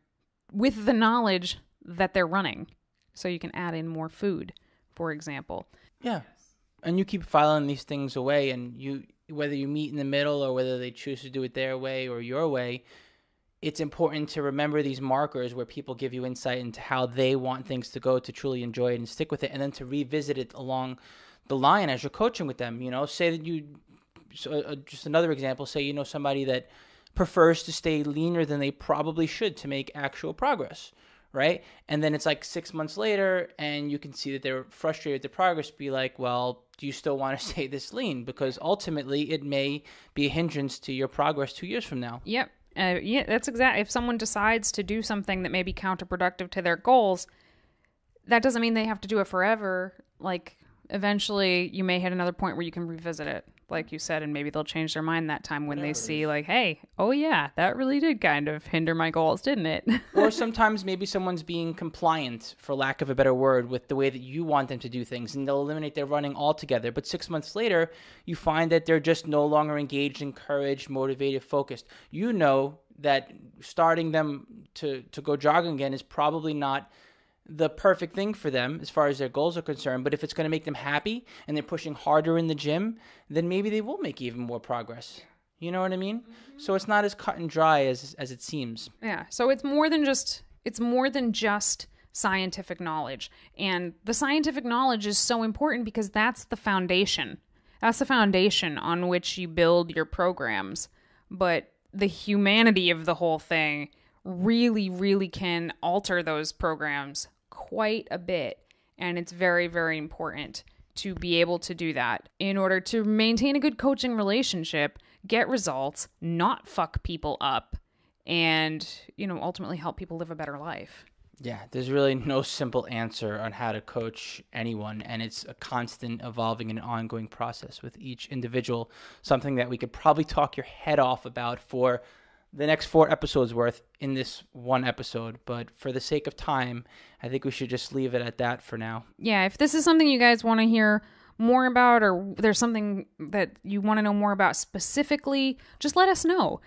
with the knowledge that they're running. So you can add in more food, for example. Yeah. And you keep filing these things away, and whether you meet in the middle or whether they choose to do it their way or your way, it's important to remember these markers where people give you insight into how they want things to go to truly enjoy it and stick with it, and then to revisit it along the line as you're coaching with them. Say that just another example, say somebody that prefers to stay leaner than they probably should to make actual progress, right? And then it's like 6 months later and you can see that they're frustrated with the progress. Be like, well, do you still want to stay this lean? Because ultimately it may be a hindrance to your progress 2 years from now. Yep. Yeah, that's exactly. If someone decides to do something that may be counterproductive to their goals, that doesn't mean they have to do it forever. Like, eventually you may hit another point where you can revisit it, like you said, and maybe they'll change their mind that time when they see like, hey, oh yeah, that really did kind of hinder my goals, didn't it? Or sometimes maybe someone's being compliant, for lack of a better word, with the way that you want them to do things, and they'll eliminate their running altogether. But 6 months later, you find that they're just no longer engaged, encouraged, motivated, focused. You know that starting them to go jogging again is probably not the perfect thing for them as far as their goals are concerned. But if it's going to make them happy and they're pushing harder in the gym, then maybe they will make even more progress. You know what I mean? Mm-hmm. So it's not as cut and dry as it seems. Yeah. So it's more than just scientific knowledge. And the scientific knowledge is so important because that's the foundation. That's the foundation on which you build your programs. But the humanity of the whole thing really, really can alter those programs quite a bit. And it's very, very important to be able to do that in order to maintain a good coaching relationship, get results, not fuck people up, and, ultimately help people live a better life. Yeah, there's really no simple answer on how to coach anyone, and it's a constant evolving and ongoing process with each individual, something that we could probably talk your head off about for the next 4 episodes worth in this one episode. But for the sake of time, I think we should just leave it at that for now. Yeah, if this is something you guys want to hear more about, or there's something that you want to know more about specifically, just let us know.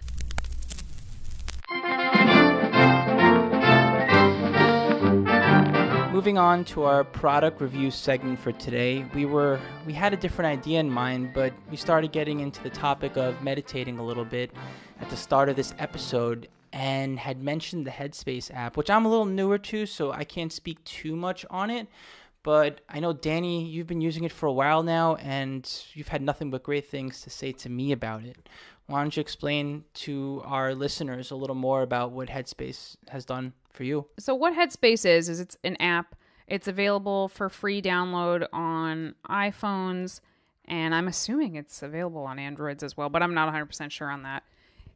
Moving on to our product review segment for today, we had a different idea in mind, but we started getting into the topic of meditating a little bit at the start of this episode, and had mentioned the Headspace app, which I'm a little newer to, so I can't speak too much on it. But I know, Danny, you've been using it for a while now, and you've had nothing but great things to say to me about it. Why don't you explain to our listeners a little more about what Headspace has done for you? So what Headspace is it's an app. It's available for free download on iPhones, and I'm assuming it's available on Androids as well, but I'm not 100% sure on that.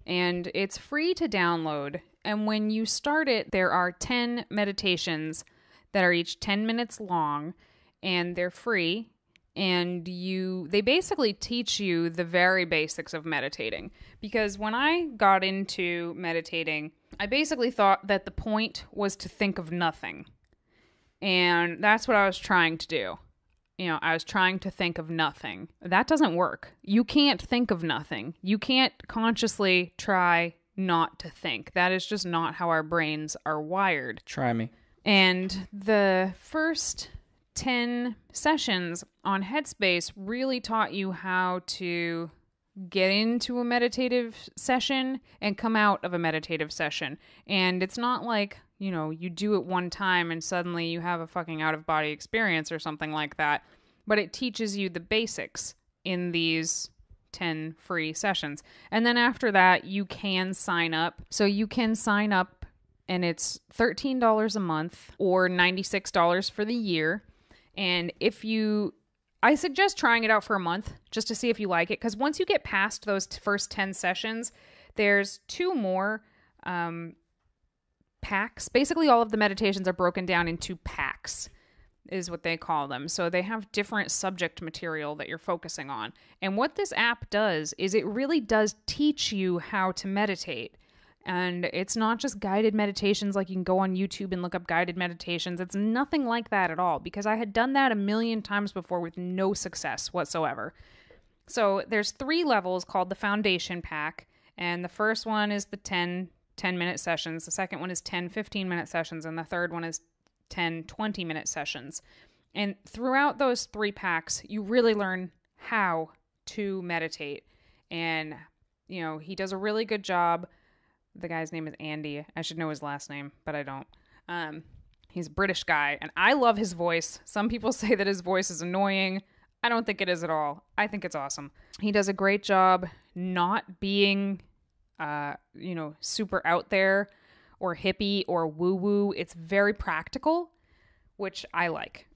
And it's free to download. And when you start it, there are 10 meditations that are each 10 minutes long, and they're free. And they basically teach you the very basics of meditating. Because when I got into meditating, I basically thought that the point was to think of nothing. And that's what I was trying to do. I was trying to think of nothing. That doesn't work. You can't think of nothing. You can't consciously try not to think. That is just not how our brains are wired. Try me. And the first 10 sessions on Headspace really taught you how to get into a meditative session and come out of a meditative session. And it's not like, you do it one time and suddenly you have a fucking out-of-body experience or something like that. But it teaches you the basics in these 10 free sessions. And then after that, you can sign up. So you can sign up, and it's $13 a month or $96 for the year. And I suggest trying it out for a month just to see if you like it. Because once you get past those first 10 sessions, there's 2 more packs. Basically, all of the meditations are broken down into packs, is what they call them. So they have different subject material that you're focusing on. And what this app does is it really does teach you how to meditate. And it's not just guided meditations like you can go on YouTube and look up guided meditations. It's nothing like that at all, because I had done that a million times before with no success whatsoever. So there's 3 levels called the Foundation Pack. And the first one is the 10-minute sessions. The second one is 10 15-minute sessions. And the third one is 10 20-minute sessions. And throughout those 3 packs, you really learn how to meditate. And, he does a really good job The guy's name is Andy. I should know his last name, but I don't. He's a British guy, and I love his voice. Some people say that his voice is annoying. I don't think it is at all. I think it's awesome. He does a great job not being, super out there or hippie or woo-woo. It's very practical, which I like.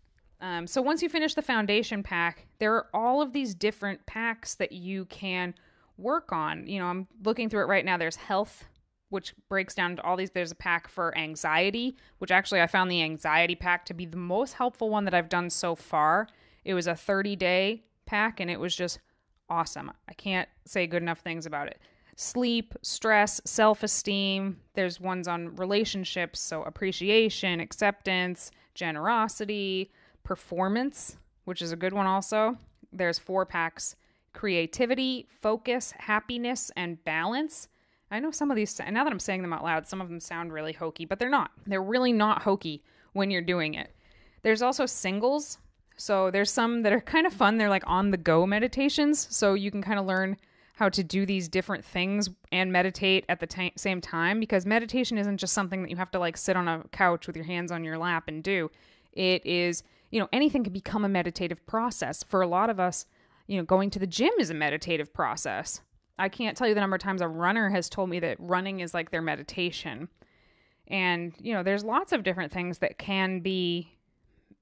So once you finish the foundation pack, there are all of these different packs that you can work on. I'm looking through it right now. There's health, which breaks down into all these. There's a pack for anxiety, which actually I found the anxiety pack to be the most helpful one that I've done so far. It was a 30-day pack, and it was just awesome. I can't say good enough things about it. Sleep, stress, self-esteem. There's ones on relationships, so appreciation, acceptance, generosity, performance, which is a good one also. There's 4 packs: creativity, focus, happiness, and balance. I know some of these, and now that I'm saying them out loud, some of them sound really hokey, but they're not. They're really not hokey when you're doing it. There's also singles. So there's some that are kind of fun. They're like on-the-go meditations. So you can kind of learn how to do these different things and meditate at the same time, because meditation isn't just something that you have to like sit on a couch with your hands on your lap and do. It is, anything can become a meditative process. For a lot of us, going to the gym is a meditative process. I can't tell you the number of times a runner has told me that running is like their meditation. And, there's lots of different things that can be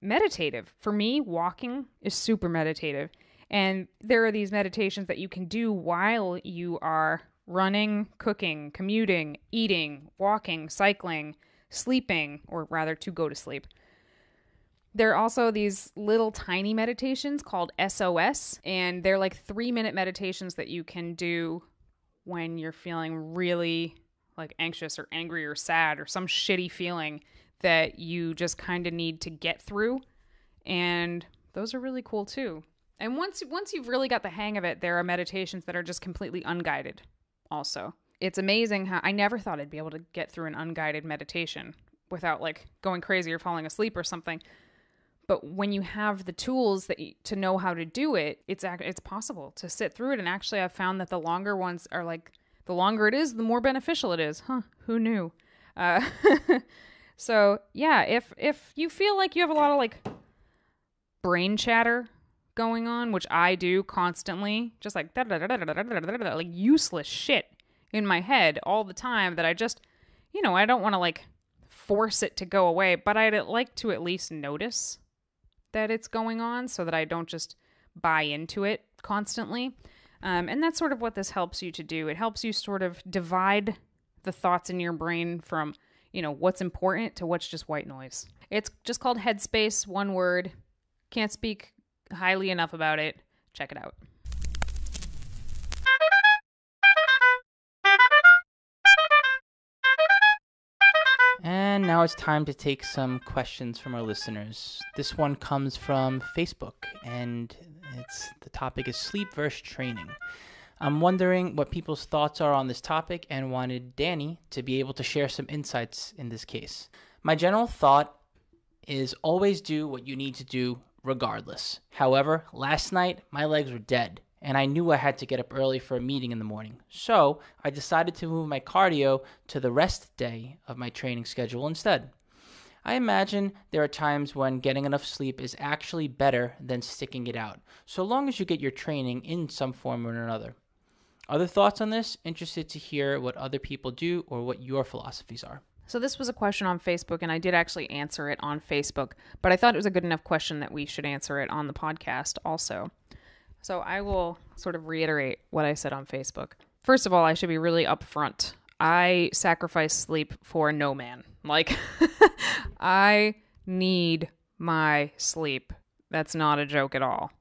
meditative. For me, walking is super meditative. And there are these meditations that you can do while you are running, cooking, commuting, eating, walking, cycling, sleeping, or rather to go to sleep. There are also these little tiny meditations called SOS, and they're like 3-minute meditations that you can do when you're feeling really like anxious or angry or sad or some shitty feeling that you just kind of need to get through. And those are really cool too. And once you've really got the hang of it, there are meditations that are just completely unguided also. It's amazing how I never thought I'd be able to get through an unguided meditation without like going crazy or falling asleep or something. But when you have the tools to know how to do it, it's possible to sit through it. And actually, I've found that the longer ones are like, the longer it is, the more beneficial it is. Huh? Who knew? So yeah, if you feel like you have a lot of like brain chatter going on, which I do constantly, just like like useless shit in my head all the time that I just, I don't want to like force it to go away, but I'd like to at least notice that it's going on so that I don't just buy into it constantly. And that's sort of what this helps you to do. It helps you sort of divide the thoughts in your brain from, what's important to what's just white noise. It's just called Headspace, one word. Can't speak highly enough about it. Check it out. And now it's time to take some questions from our listeners. This one comes from Facebook, and the topic is sleep versus training. I'm wondering what people's thoughts are on this topic and wanted Danny to be able to share some insights in this case. My general thought is always do what you need to do regardless. However, last night my legs were dead, and I knew I had to get up early for a meeting in the morning. So I decided to move my cardio to the rest day of my training schedule instead. I imagine there are times when getting enough sleep is actually better than sticking it out, so long as you get your training in some form or another. Other thoughts on this? Interested to hear what other people do or what your philosophies are. So this was a question on Facebook, and I did actually answer it on Facebook, but I thought it was a good enough question that we should answer it on the podcast also. So I will sort of reiterate what I said on Facebook. First of all, I should be really upfront. I sacrifice sleep for no man. Like, I need my sleep. That's not a joke at all.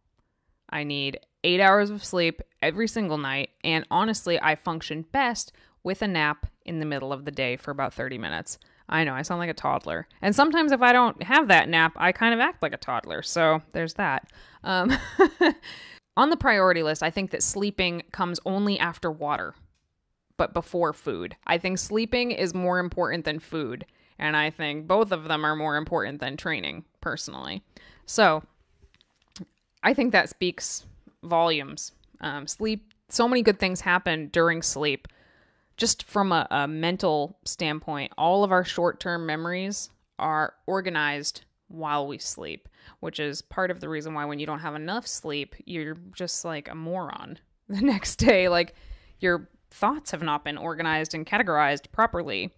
I need 8 hours of sleep every single night, and honestly, I function best with a nap in the middle of the day for about 30 minutes. I know, I sound like a toddler. And sometimes if I don't have that nap, I kind of act like a toddler. So there's that. On the priority list, I think that sleeping comes only after water, but before food. I think sleeping is more important than food, and I think both of them are more important than training, personally. So I think that speaks volumes. Sleep, so many good things happen during sleep. just from a mental standpoint, all of our short-term memories are organized while we sleep, which is part of the reason why when you don't have enough sleep, you're just like a moron the next day. Like your thoughts have not been organized and categorized properly.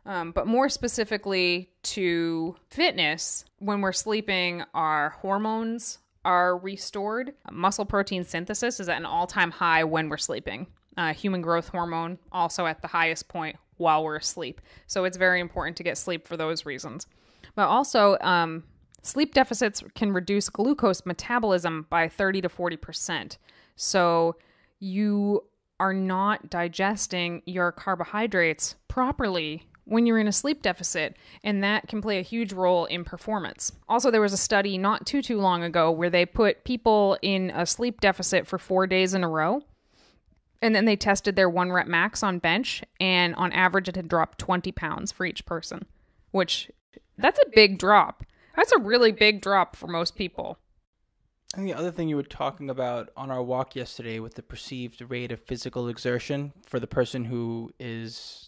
But more specifically to fitness, when we're sleeping, our hormones are restored. Muscle protein synthesis is at an all-time high when we're sleeping. Human growth hormone also at the highest point while we're asleep. So it's very important to get sleep for those reasons. But also, sleep deficits can reduce glucose metabolism by 30 to 40%. So you are not digesting your carbohydrates properly when you're in a sleep deficit, and that can play a huge role in performance. Also, there was a study not too long ago where they put people in a sleep deficit for 4 days in a row, and then they tested their 1 rep max on bench, and on average it had dropped 20 pounds for each person, which that's a big drop. That's a really big drop for most people. And the other thing you were talking about on our walk yesterday with the perceived rate of physical exertion for the person who is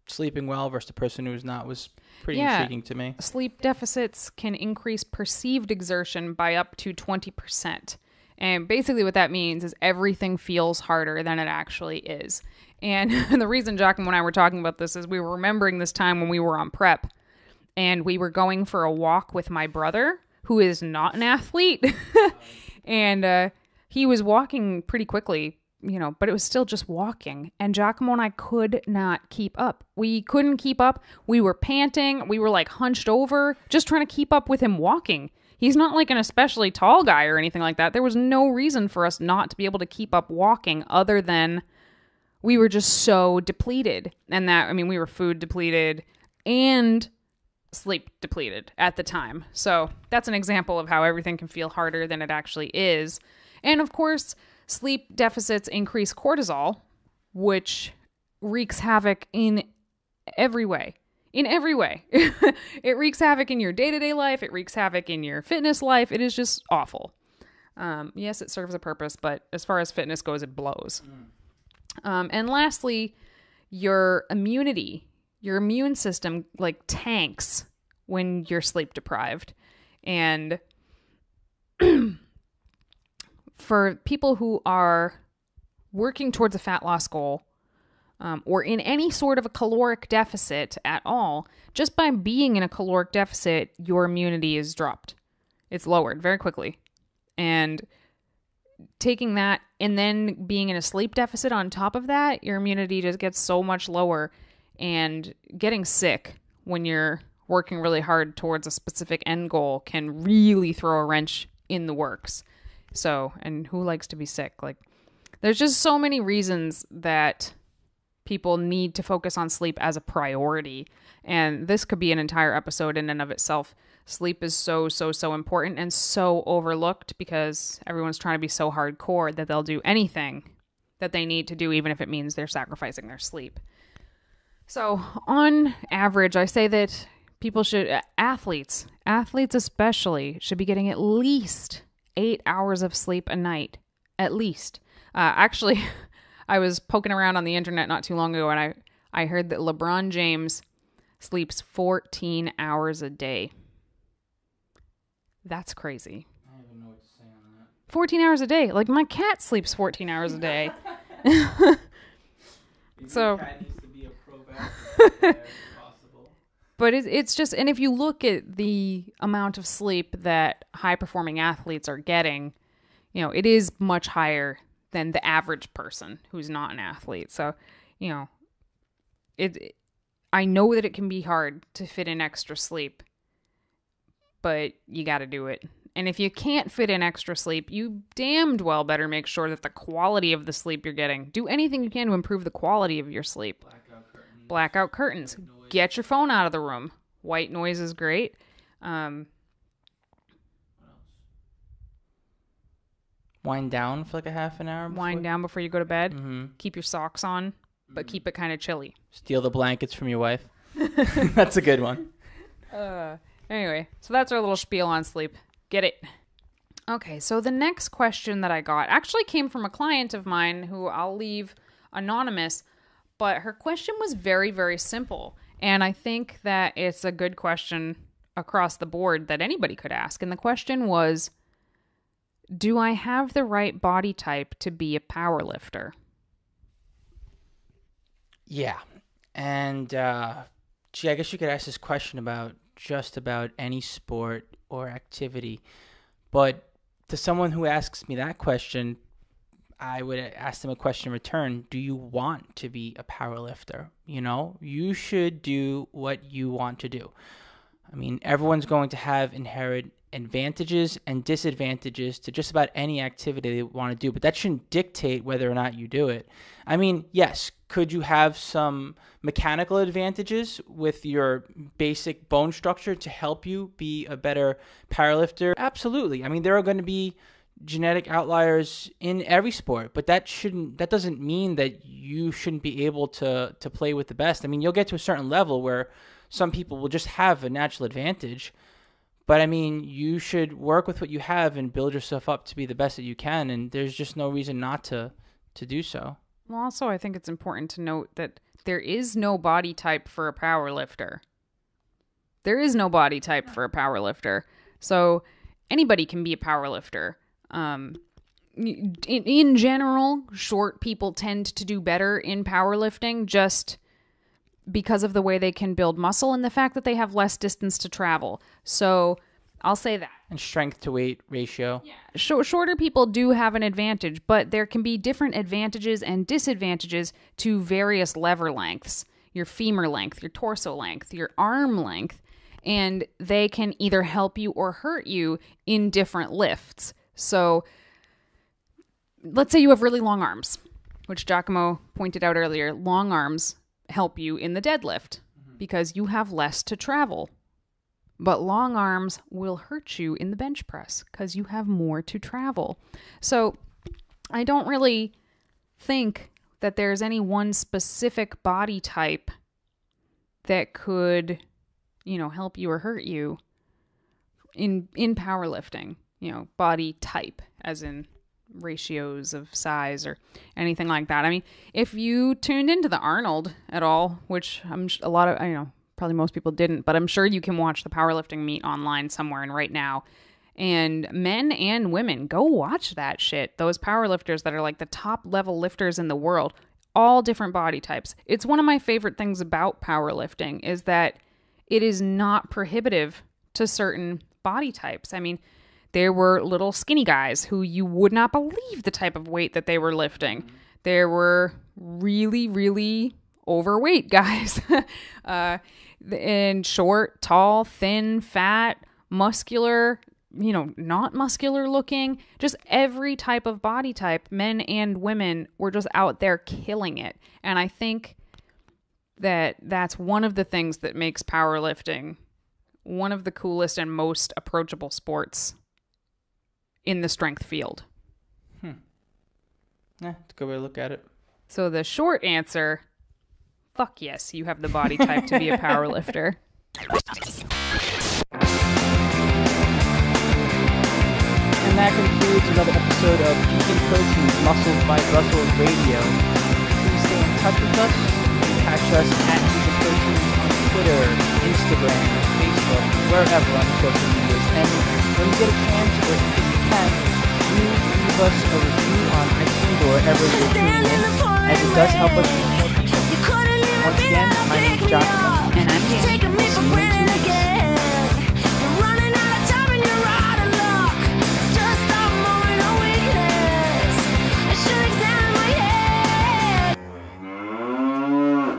sleeping well versus the person who's not was pretty intriguing to me. Sleep deficits can increase perceived exertion by up to 20%. And basically what that means is everything feels harder than it actually is. And the reason Joachim and I were talking about this is we were remembering this time when we were on prep and we were going for a walk with my brother, who is not an athlete. And he was walking pretty quickly, you know, but it was still just walking. And Giacomo and I could not keep up. We couldn't keep up. We were panting. We were like hunched over, just trying to keep up with him walking. He's not like an especially tall guy or anything like that. There was no reason for us not to be able to keep up walking other than we were just so depleted. And that, I mean, we were food depleted and sleep depleted at the time. So that's an example of how everything can feel harder than it actually is. And of course, sleep deficits increase cortisol, which wreaks havoc in every way. In every way. It wreaks havoc in your day-to-day life. It wreaks havoc in your fitness life. It is just awful. Yes, it serves a purpose, but as far as fitness goes, it blows. And lastly, your immunity. Your immune system like tanks when you're sleep deprived. And for people who are working towards a fat loss goal, or in any sort of a caloric deficit at all, just by being in a caloric deficit, your immunity is dropped. It's lowered very quickly. And taking that and then being in a sleep deficit on top of that, your immunity just gets so much lower. And getting sick when you're working really hard towards a specific end goal can really throw a wrench in the works. So, and who likes to be sick? Like, there's just so many reasons that people need to focus on sleep as a priority. And this could be an entire episode in and of itself. Sleep is so important and so overlooked because everyone's trying to be so hardcore that they'll do anything that they need to do, even if it means they're sacrificing their sleep. So on average, I say that people should, athletes especially, should be getting at least 8 hours of sleep a night. At least. Actually, I was poking around on the internet not too long ago, and I heard that LeBron James sleeps 14 hours a day. That's crazy. I don't even know what to say on that. 14 hours a day. Like, my cat sleeps 14 hours a day. So... But it's just, and if you look at the amount of sleep that high performing athletes are getting, you know, it is much higher than the average person who's not an athlete. So, you know, I know that it can be hard to fit in extra sleep, but you got to do it. And if you can't fit in extra sleep, you damned well better make sure that the quality of the sleep you're getting. Do anything you can to improve the quality of your sleep. Blackout curtains. Get your phone out of the room. White noise is great. Wind down for like a half an hour. Wind down before you go to bed. Mm-hmm. Keep your socks on, but keep it kind of chilly. Steal the blankets from your wife. That's a good one. Anyway, so that's our little spiel on sleep. Get it? Okay, so the next question that I got actually came from a client of mine who I'll leave anonymous, But her question was very, very simple. And I think that it's a good question across the board that anybody could ask. And the question was, do I have the right body type to be a power lifter? Yeah. And, gee, I guess you could ask this question about just about any sport or activity. But to someone who asks me that question, I would ask them a question in return. Do you want to be a power lifter? You know, you should do what you want to do. I mean, everyone's going to have inherent advantages and disadvantages to just about any activity they want to do, but that shouldn't dictate whether or not you do it. I mean, yes, could you have some mechanical advantages with your basic bone structure to help you be a better powerlifter? Absolutely. I mean, there are going to be genetic outliers in every sport, but that doesn't mean that you shouldn't be able to play with the best. I mean, you'll get to a certain level where some people will just have a natural advantage. But I mean, you should work with what you have and build yourself up to be the best that you can. And there's just no reason not to do so. Well, also, I think it's important to note that there is no body type for a power lifter. There is no body type for a power lifter. So anybody can be a power lifter. In general, short people tend to do better in powerlifting just because of the way they can build muscle and the fact that they have less distance to travel. So I'll say that. And strength to weight ratio. Yeah. Shorter people do have an advantage, but there can be different advantages and disadvantages to various lever lengths. Your femur length, your torso length, your arm length, and they can either help you or hurt you in different lifts. So let's say you have really long arms, which Giacomo pointed out earlier. Long arms help you in the deadlift because you have less to travel. But long arms will hurt you in the bench press because you have more to travel. So I don't really think that there's any one specific body type that could, help you or hurt you in powerlifting. Body type, as in ratios of size or anything like that. I mean, if you tuned into the Arnold at all, which probably most people didn't, but I'm sure you can watch the powerlifting meet online somewhere and right now. And men and women, go watch that shit. Those powerlifters that are like the top level lifters in the world, all different body types. It's one of my favorite things about powerlifting is that it is not prohibitive to certain body types. I mean, there were little skinny guys who you would not believe the type of weight that they were lifting. There were really, really overweight guys. And short, tall, thin, fat, muscular, not muscular looking. Just every type of body type, men and women, were just out there killing it. And I think that that's one of the things that makes powerlifting one of the coolest and most approachable sports in the strength field. It's a good way to look at it. So the short answer, fuck yes, you have the body type to be a power lifter. And that concludes another episode of VeganProteins Muscles by Russell Radio. Please stay in touch with us. You can catch us at VeganProteins on Twitter, Instagram, Facebook, wherever on social media. And when you get a chance, or if you can, do leave us a review on iTunes or wherever you're tuning in, as it does help us reach more people. Once again, my name is Giacomo. And I'm Jamie. We'll see you